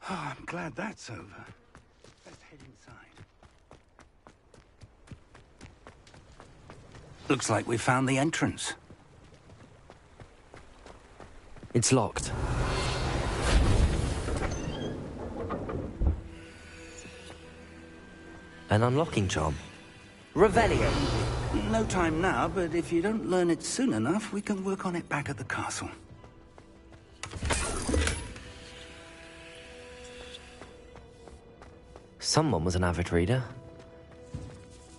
Oh, I'm glad that's over. Let's head inside. Looks like we found the entrance. It's locked. An unlocking charm. Revelio. No time now, but if you don't learn it soon enough, we can work on it back at the castle. Someone was an avid reader.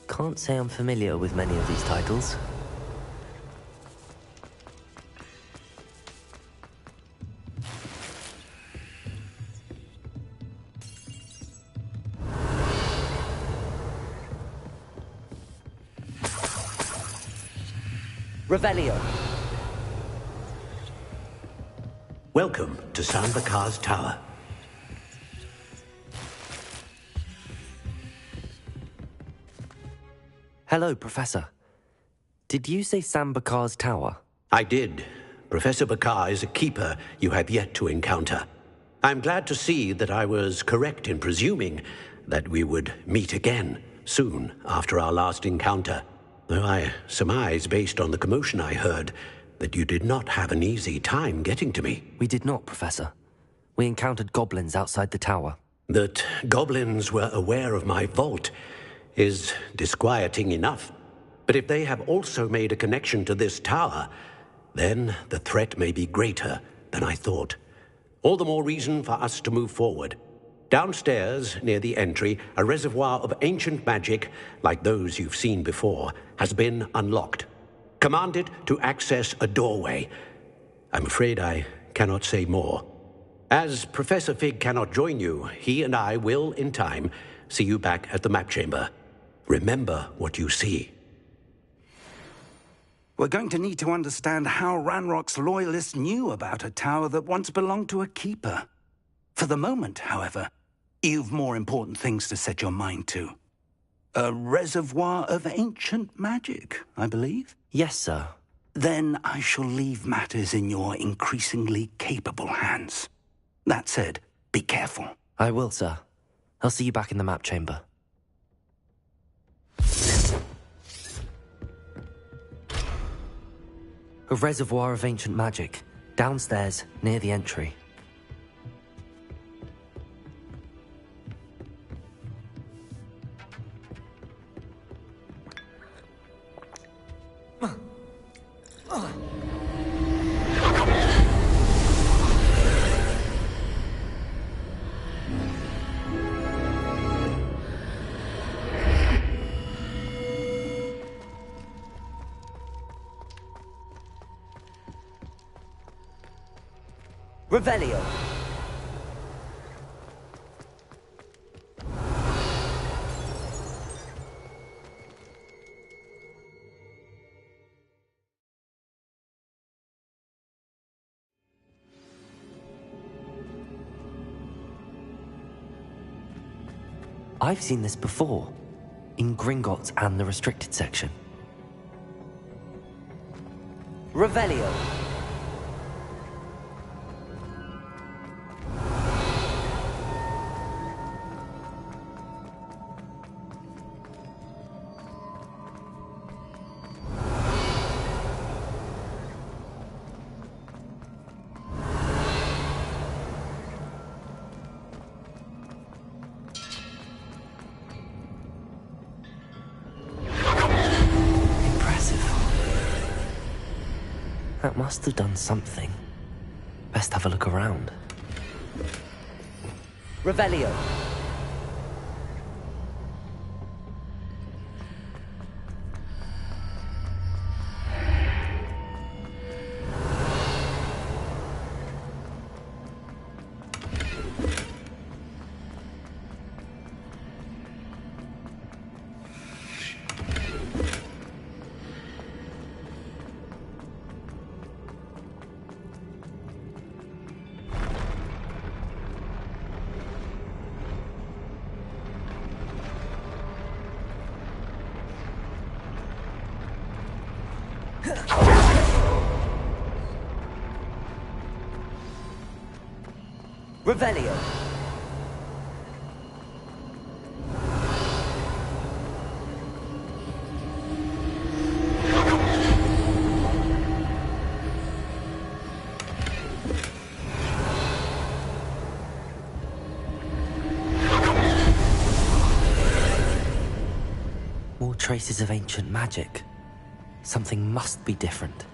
Can't say I'm familiar with many of these titles. Revelio. Welcome to Sambakar's Tower. Hello, Professor. Did you say Sambakar's Tower? I did. Professor Bakar is a keeper you have yet to encounter. I'm glad to see that I was correct in presuming that we would meet again soon after our last encounter. Though I surmise, based on the commotion I heard, that you did not have an easy time getting to me. We did not, Professor. We encountered goblins outside the tower. That goblins were aware of my vault is disquieting enough. But if they have also made a connection to this tower, then the threat may be greater than I thought. All the more reason for us to move forward. Downstairs, near the entry, a reservoir of ancient magic, like those you've seen before, has been unlocked. Commanded to access a doorway. I'm afraid I cannot say more. As Professor Fig cannot join you, he and I will, in time, see you back at the map chamber. Remember what you see. We're going to need to understand how Ranrock's loyalists knew about a tower that once belonged to a keeper. For the moment, however, you've more important things to set your mind to. A reservoir of ancient magic, I believe? Yes, sir. Then I shall leave matters in your increasingly capable hands. That said, be careful. I will, sir. I'll see you back in the map chamber. A reservoir of ancient magic, downstairs, near the entry. Revelio. I've seen this before, in Gringotts and the restricted section. Revelio. That must have done something. Best have a look around. Revelio. Revelio. traces of ancient magic. Something must be different.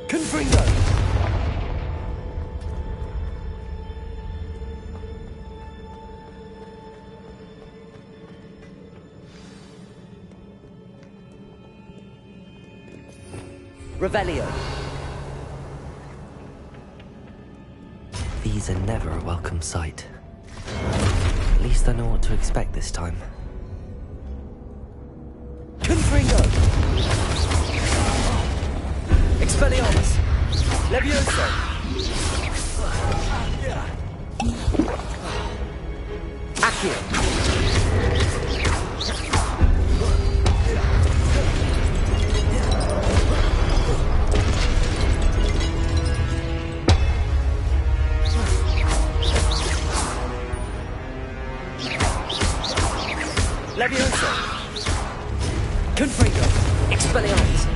Confringo! Revelio. These are never a welcome sight. At least I know what to expect this time. Confringo! Expelliarmus! Levioso! Accio! Levioso! Confringo! Expelliarmus!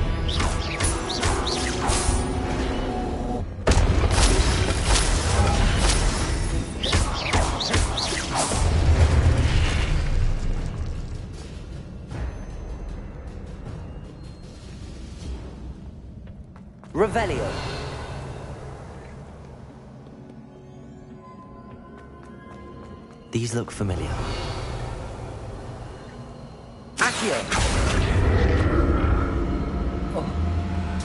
Revelio. These look familiar. Accio! Oh.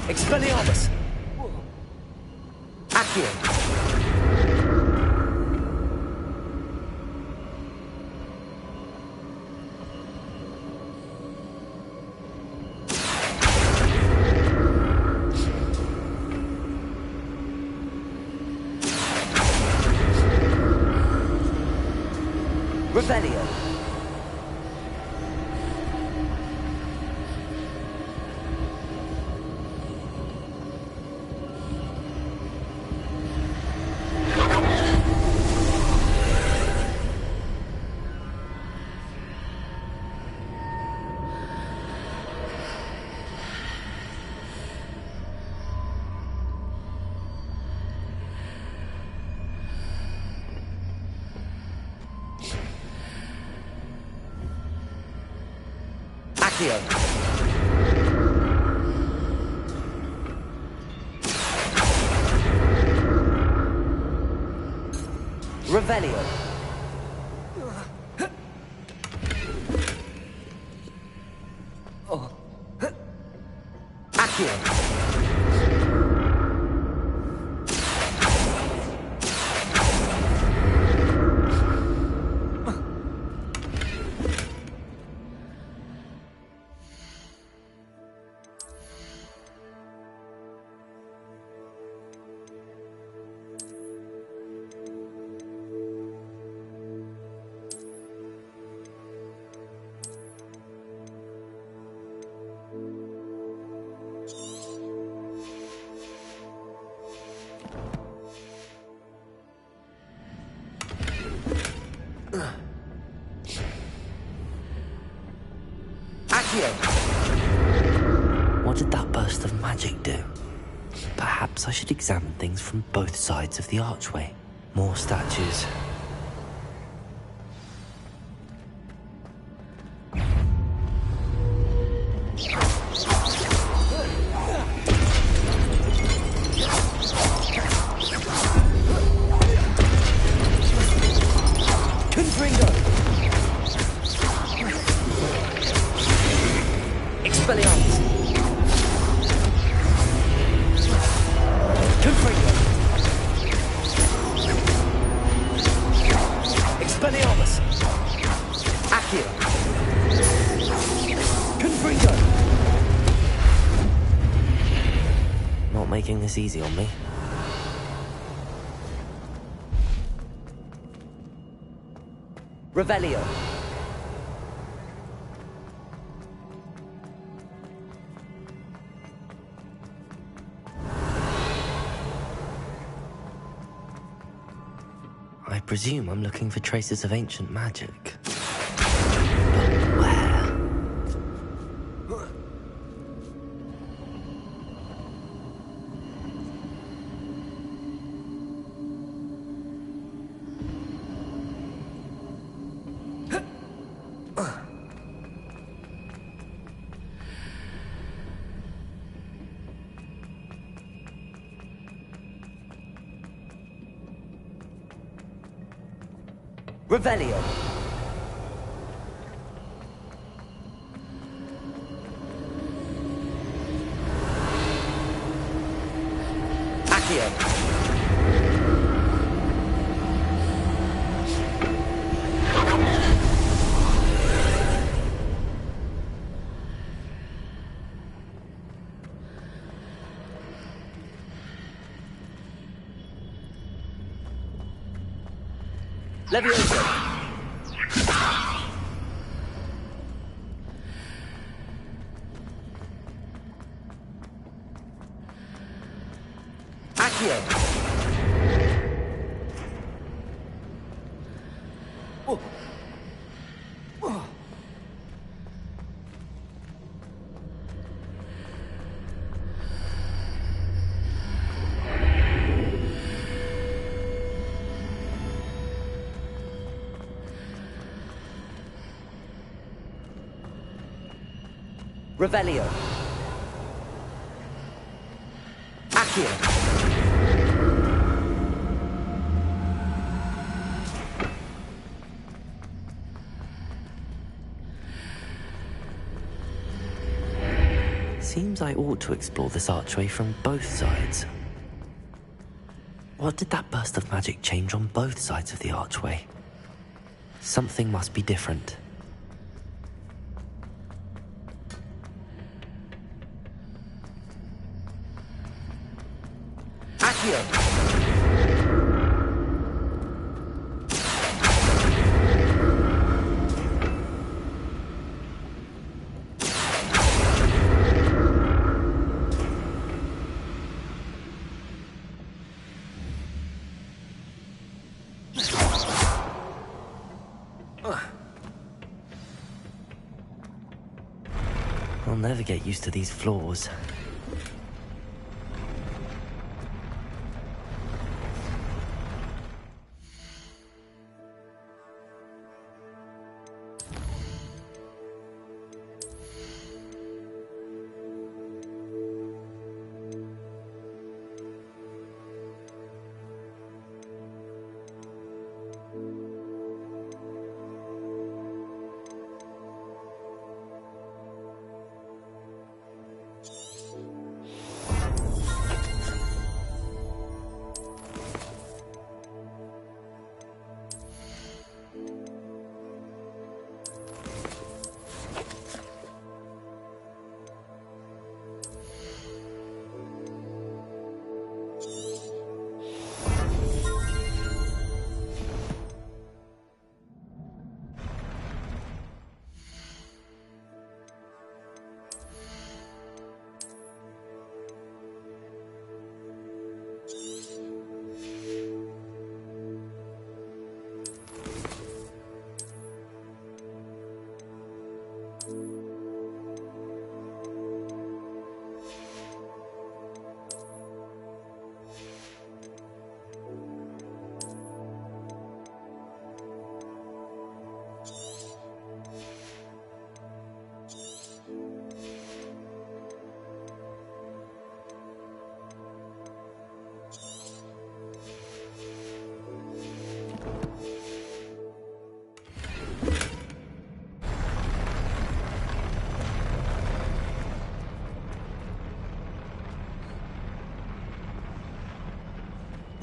Expelliarmus! Accio! Revelio. Accio! Revelio. Oh. Accio! What did that burst of magic do? Perhaps I should examine things from both sides of the archway. More statues. Expelliarmus! Confringo! Expelliarmus! Accio! Confringo! Not making this easy on me. Revelio! I presume I'm looking for traces of ancient magic. But where? Revelio. Accio. Levioso. Accio. Oh. Oh. Revelio. Accio. Seems I ought to explore this archway from both sides. What did that burst of magic change on both sides of the archway? Something must be different. Accio. I'll never get used to these floors.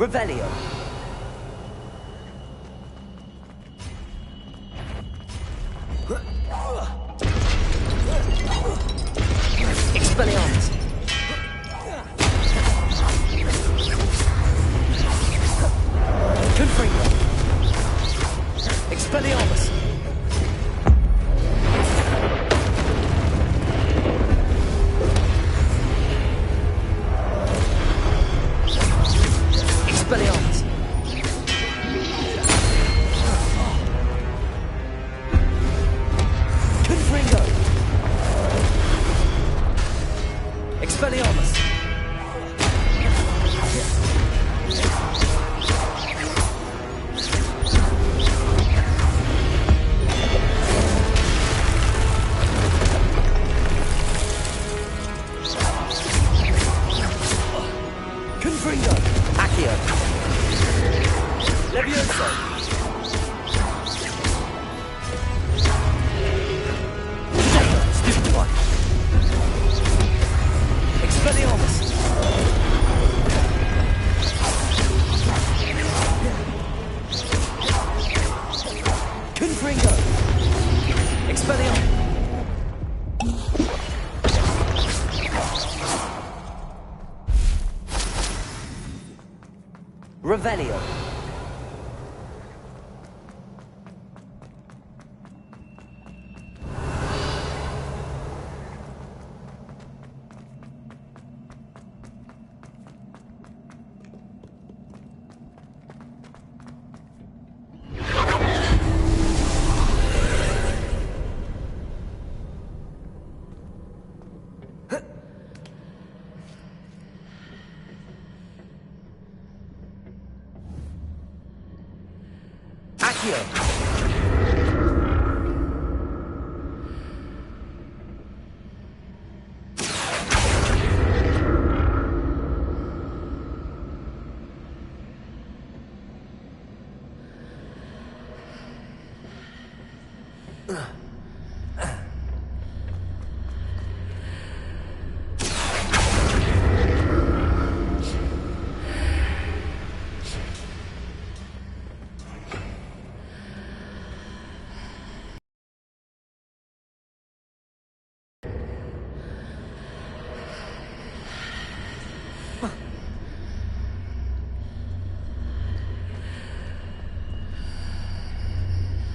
Revelio. Expelliarmus. Confringo. Expelliarmus. Expelliarmus. Confringo. Expelliarmus. Confringo. Accio. Levioso. Revelio.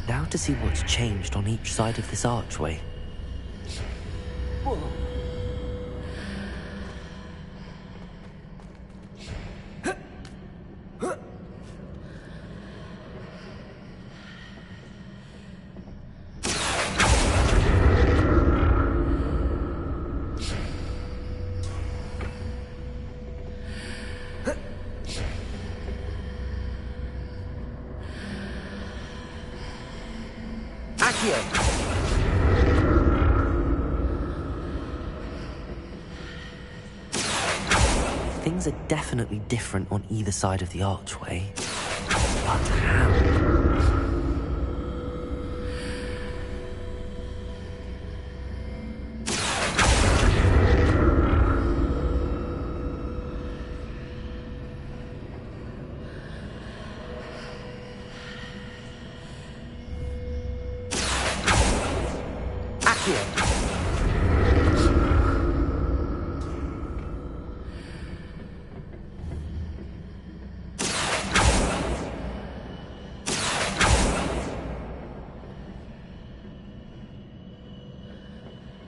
Now to see what's changed on each side of this archway. Things are definitely different on either side of the archway. But how?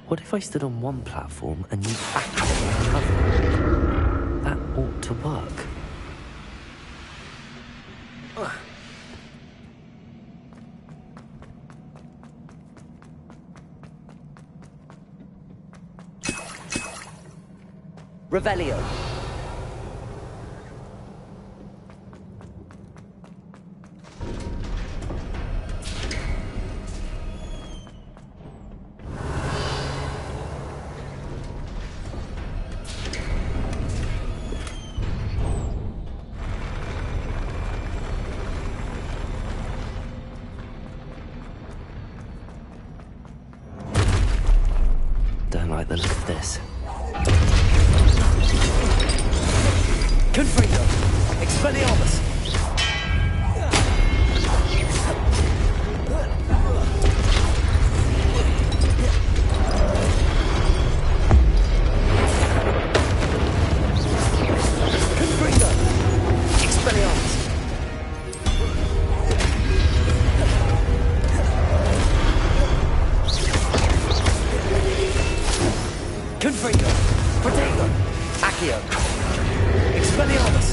What if I stood on one platform and used Accio on another? That ought to work. Revelio. Don't like the look of this. Confringo. Expelliarmus. Confringo. Expelliarmus. Confringo. Protego. Accio. Expelliarmus.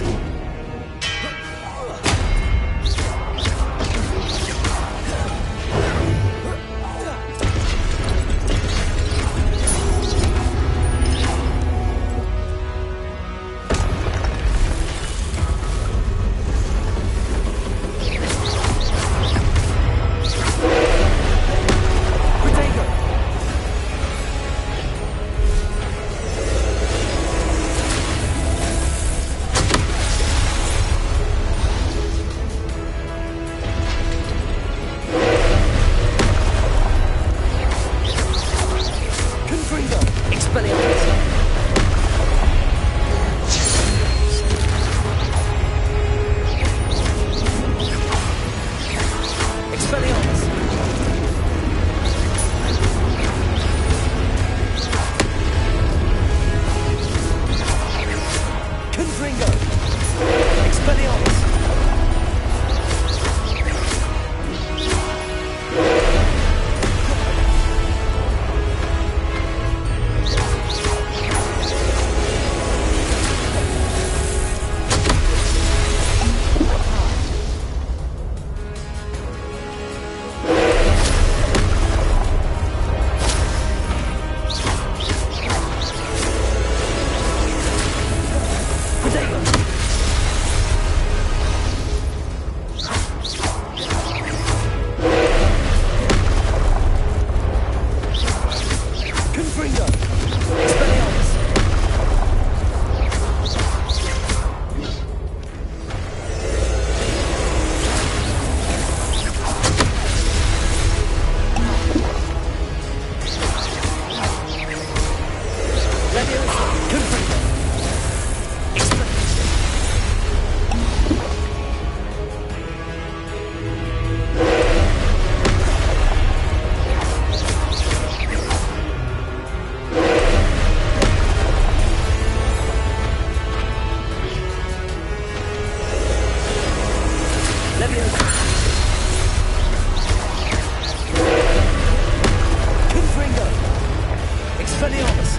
Expelliarmus!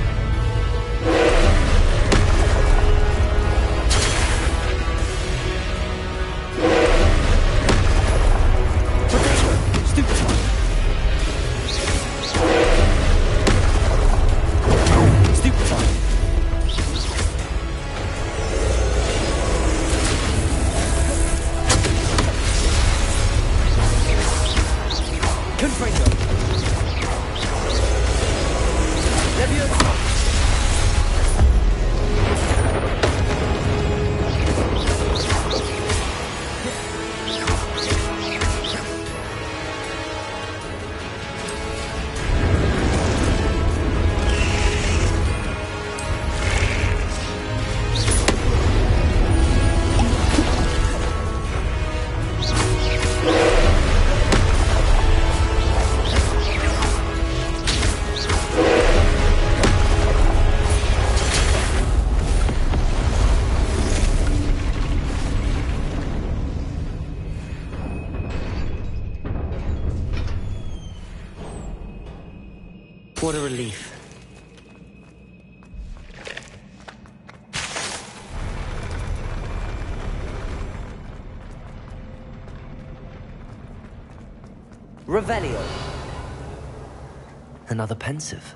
What a relief. Revelio. Another pensive.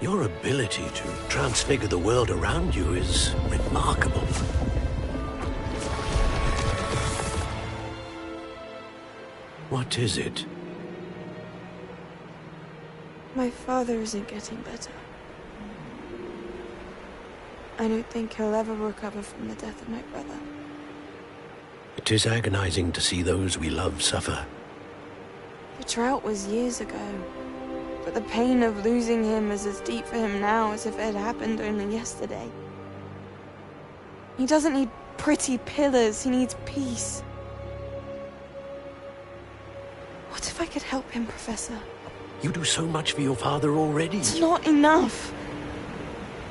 Your ability to transfigure the world around you is remarkable. What is it? My father isn't getting better. I don't think he'll ever recover from the death of my brother. It is agonizing to see those we love suffer. The drought was years ago, but the pain of losing him is as deep for him now as if it had happened only yesterday. He doesn't need pretty pillars, he needs peace. What if I could help him, Professor? You do so much for your father already. It's not enough.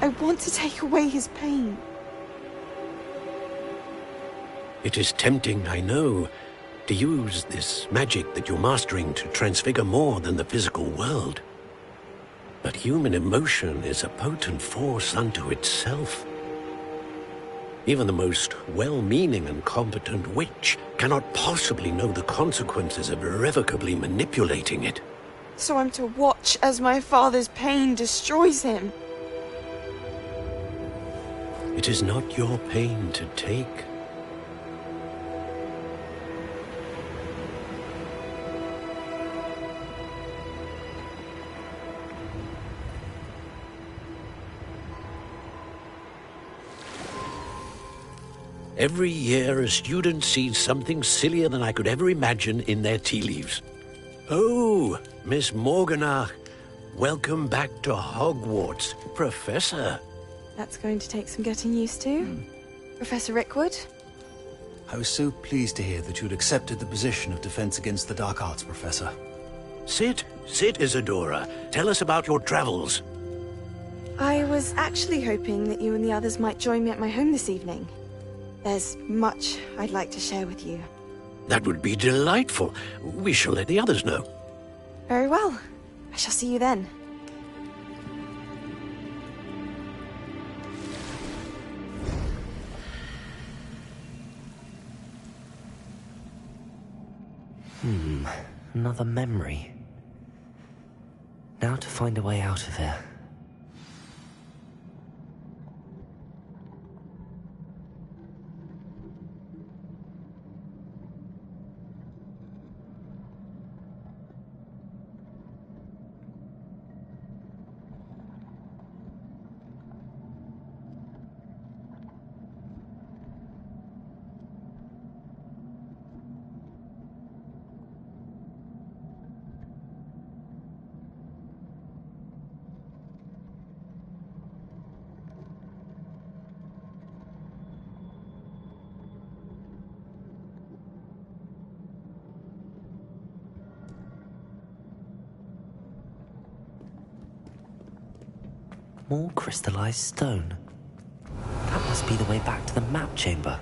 I want to take away his pain. It is tempting, I know, to use this magic that you're mastering to transfigure more than the physical world. But human emotion is a potent force unto itself. Even the most well-meaning and competent witch cannot possibly know the consequences of irrevocably manipulating it. So I'm to watch as my father's pain destroys him. It is not your pain to take. Every year, a student sees something sillier than I could ever imagine in their tea leaves. Oh, Miss Morganach, welcome back to Hogwarts, Professor. That's going to take some getting used to. Professor Rickwood? I was so pleased to hear that you'd accepted the position of Defense Against the Dark Arts, Professor. Sit, Isadora. Tell us about your travels. I was actually hoping that you and the others might join me at my home this evening. There's much I'd like to share with you. That would be delightful. We shall let the others know. Very well. I shall see you then. Another memory. Now to find a way out of here. More crystallized stone. That must be the way back to the map chamber.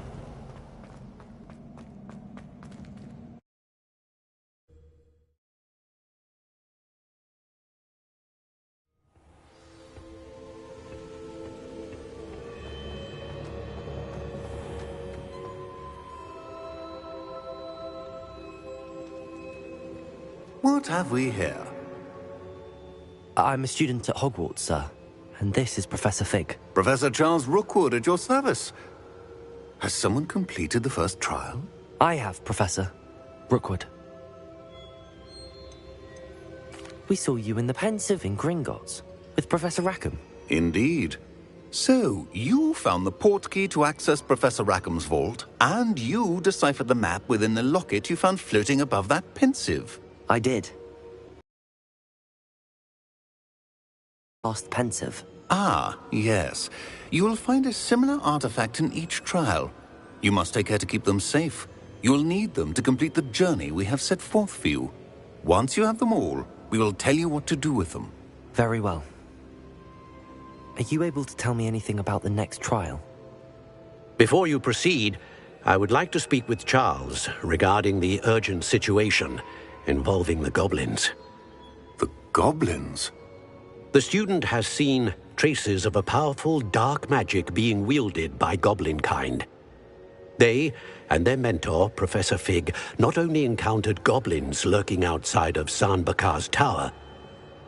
What have we here? I'm a student at Hogwarts, sir. And this is Professor Fig. Professor Charles Rookwood at your service. Has someone completed the first trial? I have, Professor Rookwood. We saw you in the Pensive in Gringotts with Professor Rackham. Indeed. So, you found the portkey to access Professor Rackham's vault, and you deciphered the map within the locket you found floating above that Pensive. I did. Lost Pensive. Ah, yes. You will find a similar artifact in each trial. You must take care to keep them safe. You will need them to complete the journey we have set forth for you. Once you have them all, we will tell you what to do with them. Very well. Are you able to tell me anything about the next trial? Before you proceed, I would like to speak with Charles regarding the urgent situation involving the goblins. The goblins? The student has seen traces of a powerful dark magic being wielded by goblin kind. They and their mentor, Professor Fig, not only encountered goblins lurking outside of San Bakar's tower,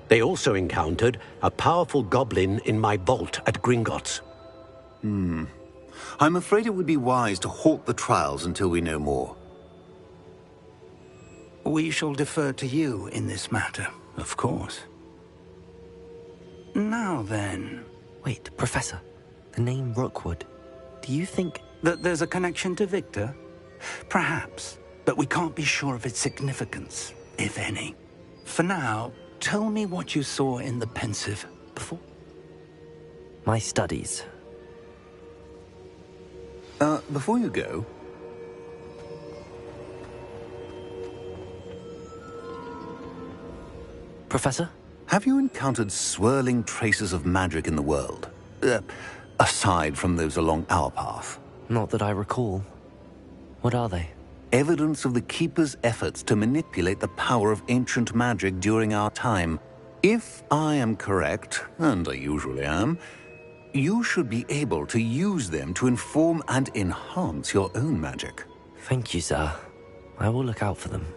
they also encountered a powerful goblin in my vault at Gringotts. I'm afraid it would be wise to halt the trials until we know more. We shall defer to you in this matter, of course. Now then... Wait, Professor. The name Rookwood. Do you think... that there's a connection to Victor? Perhaps, but we can't be sure of its significance, if any. For now, tell me what you saw in the Pensive before. My studies. Before you go... Professor? Have you encountered swirling traces of magic in the world? Aside from those along our path? Not that I recall. What are they? Evidence of the Keeper's efforts to manipulate the power of ancient magic during our time. If I am correct, and I usually am, you should be able to use them to inform and enhance your own magic. Thank you, sir. I will look out for them.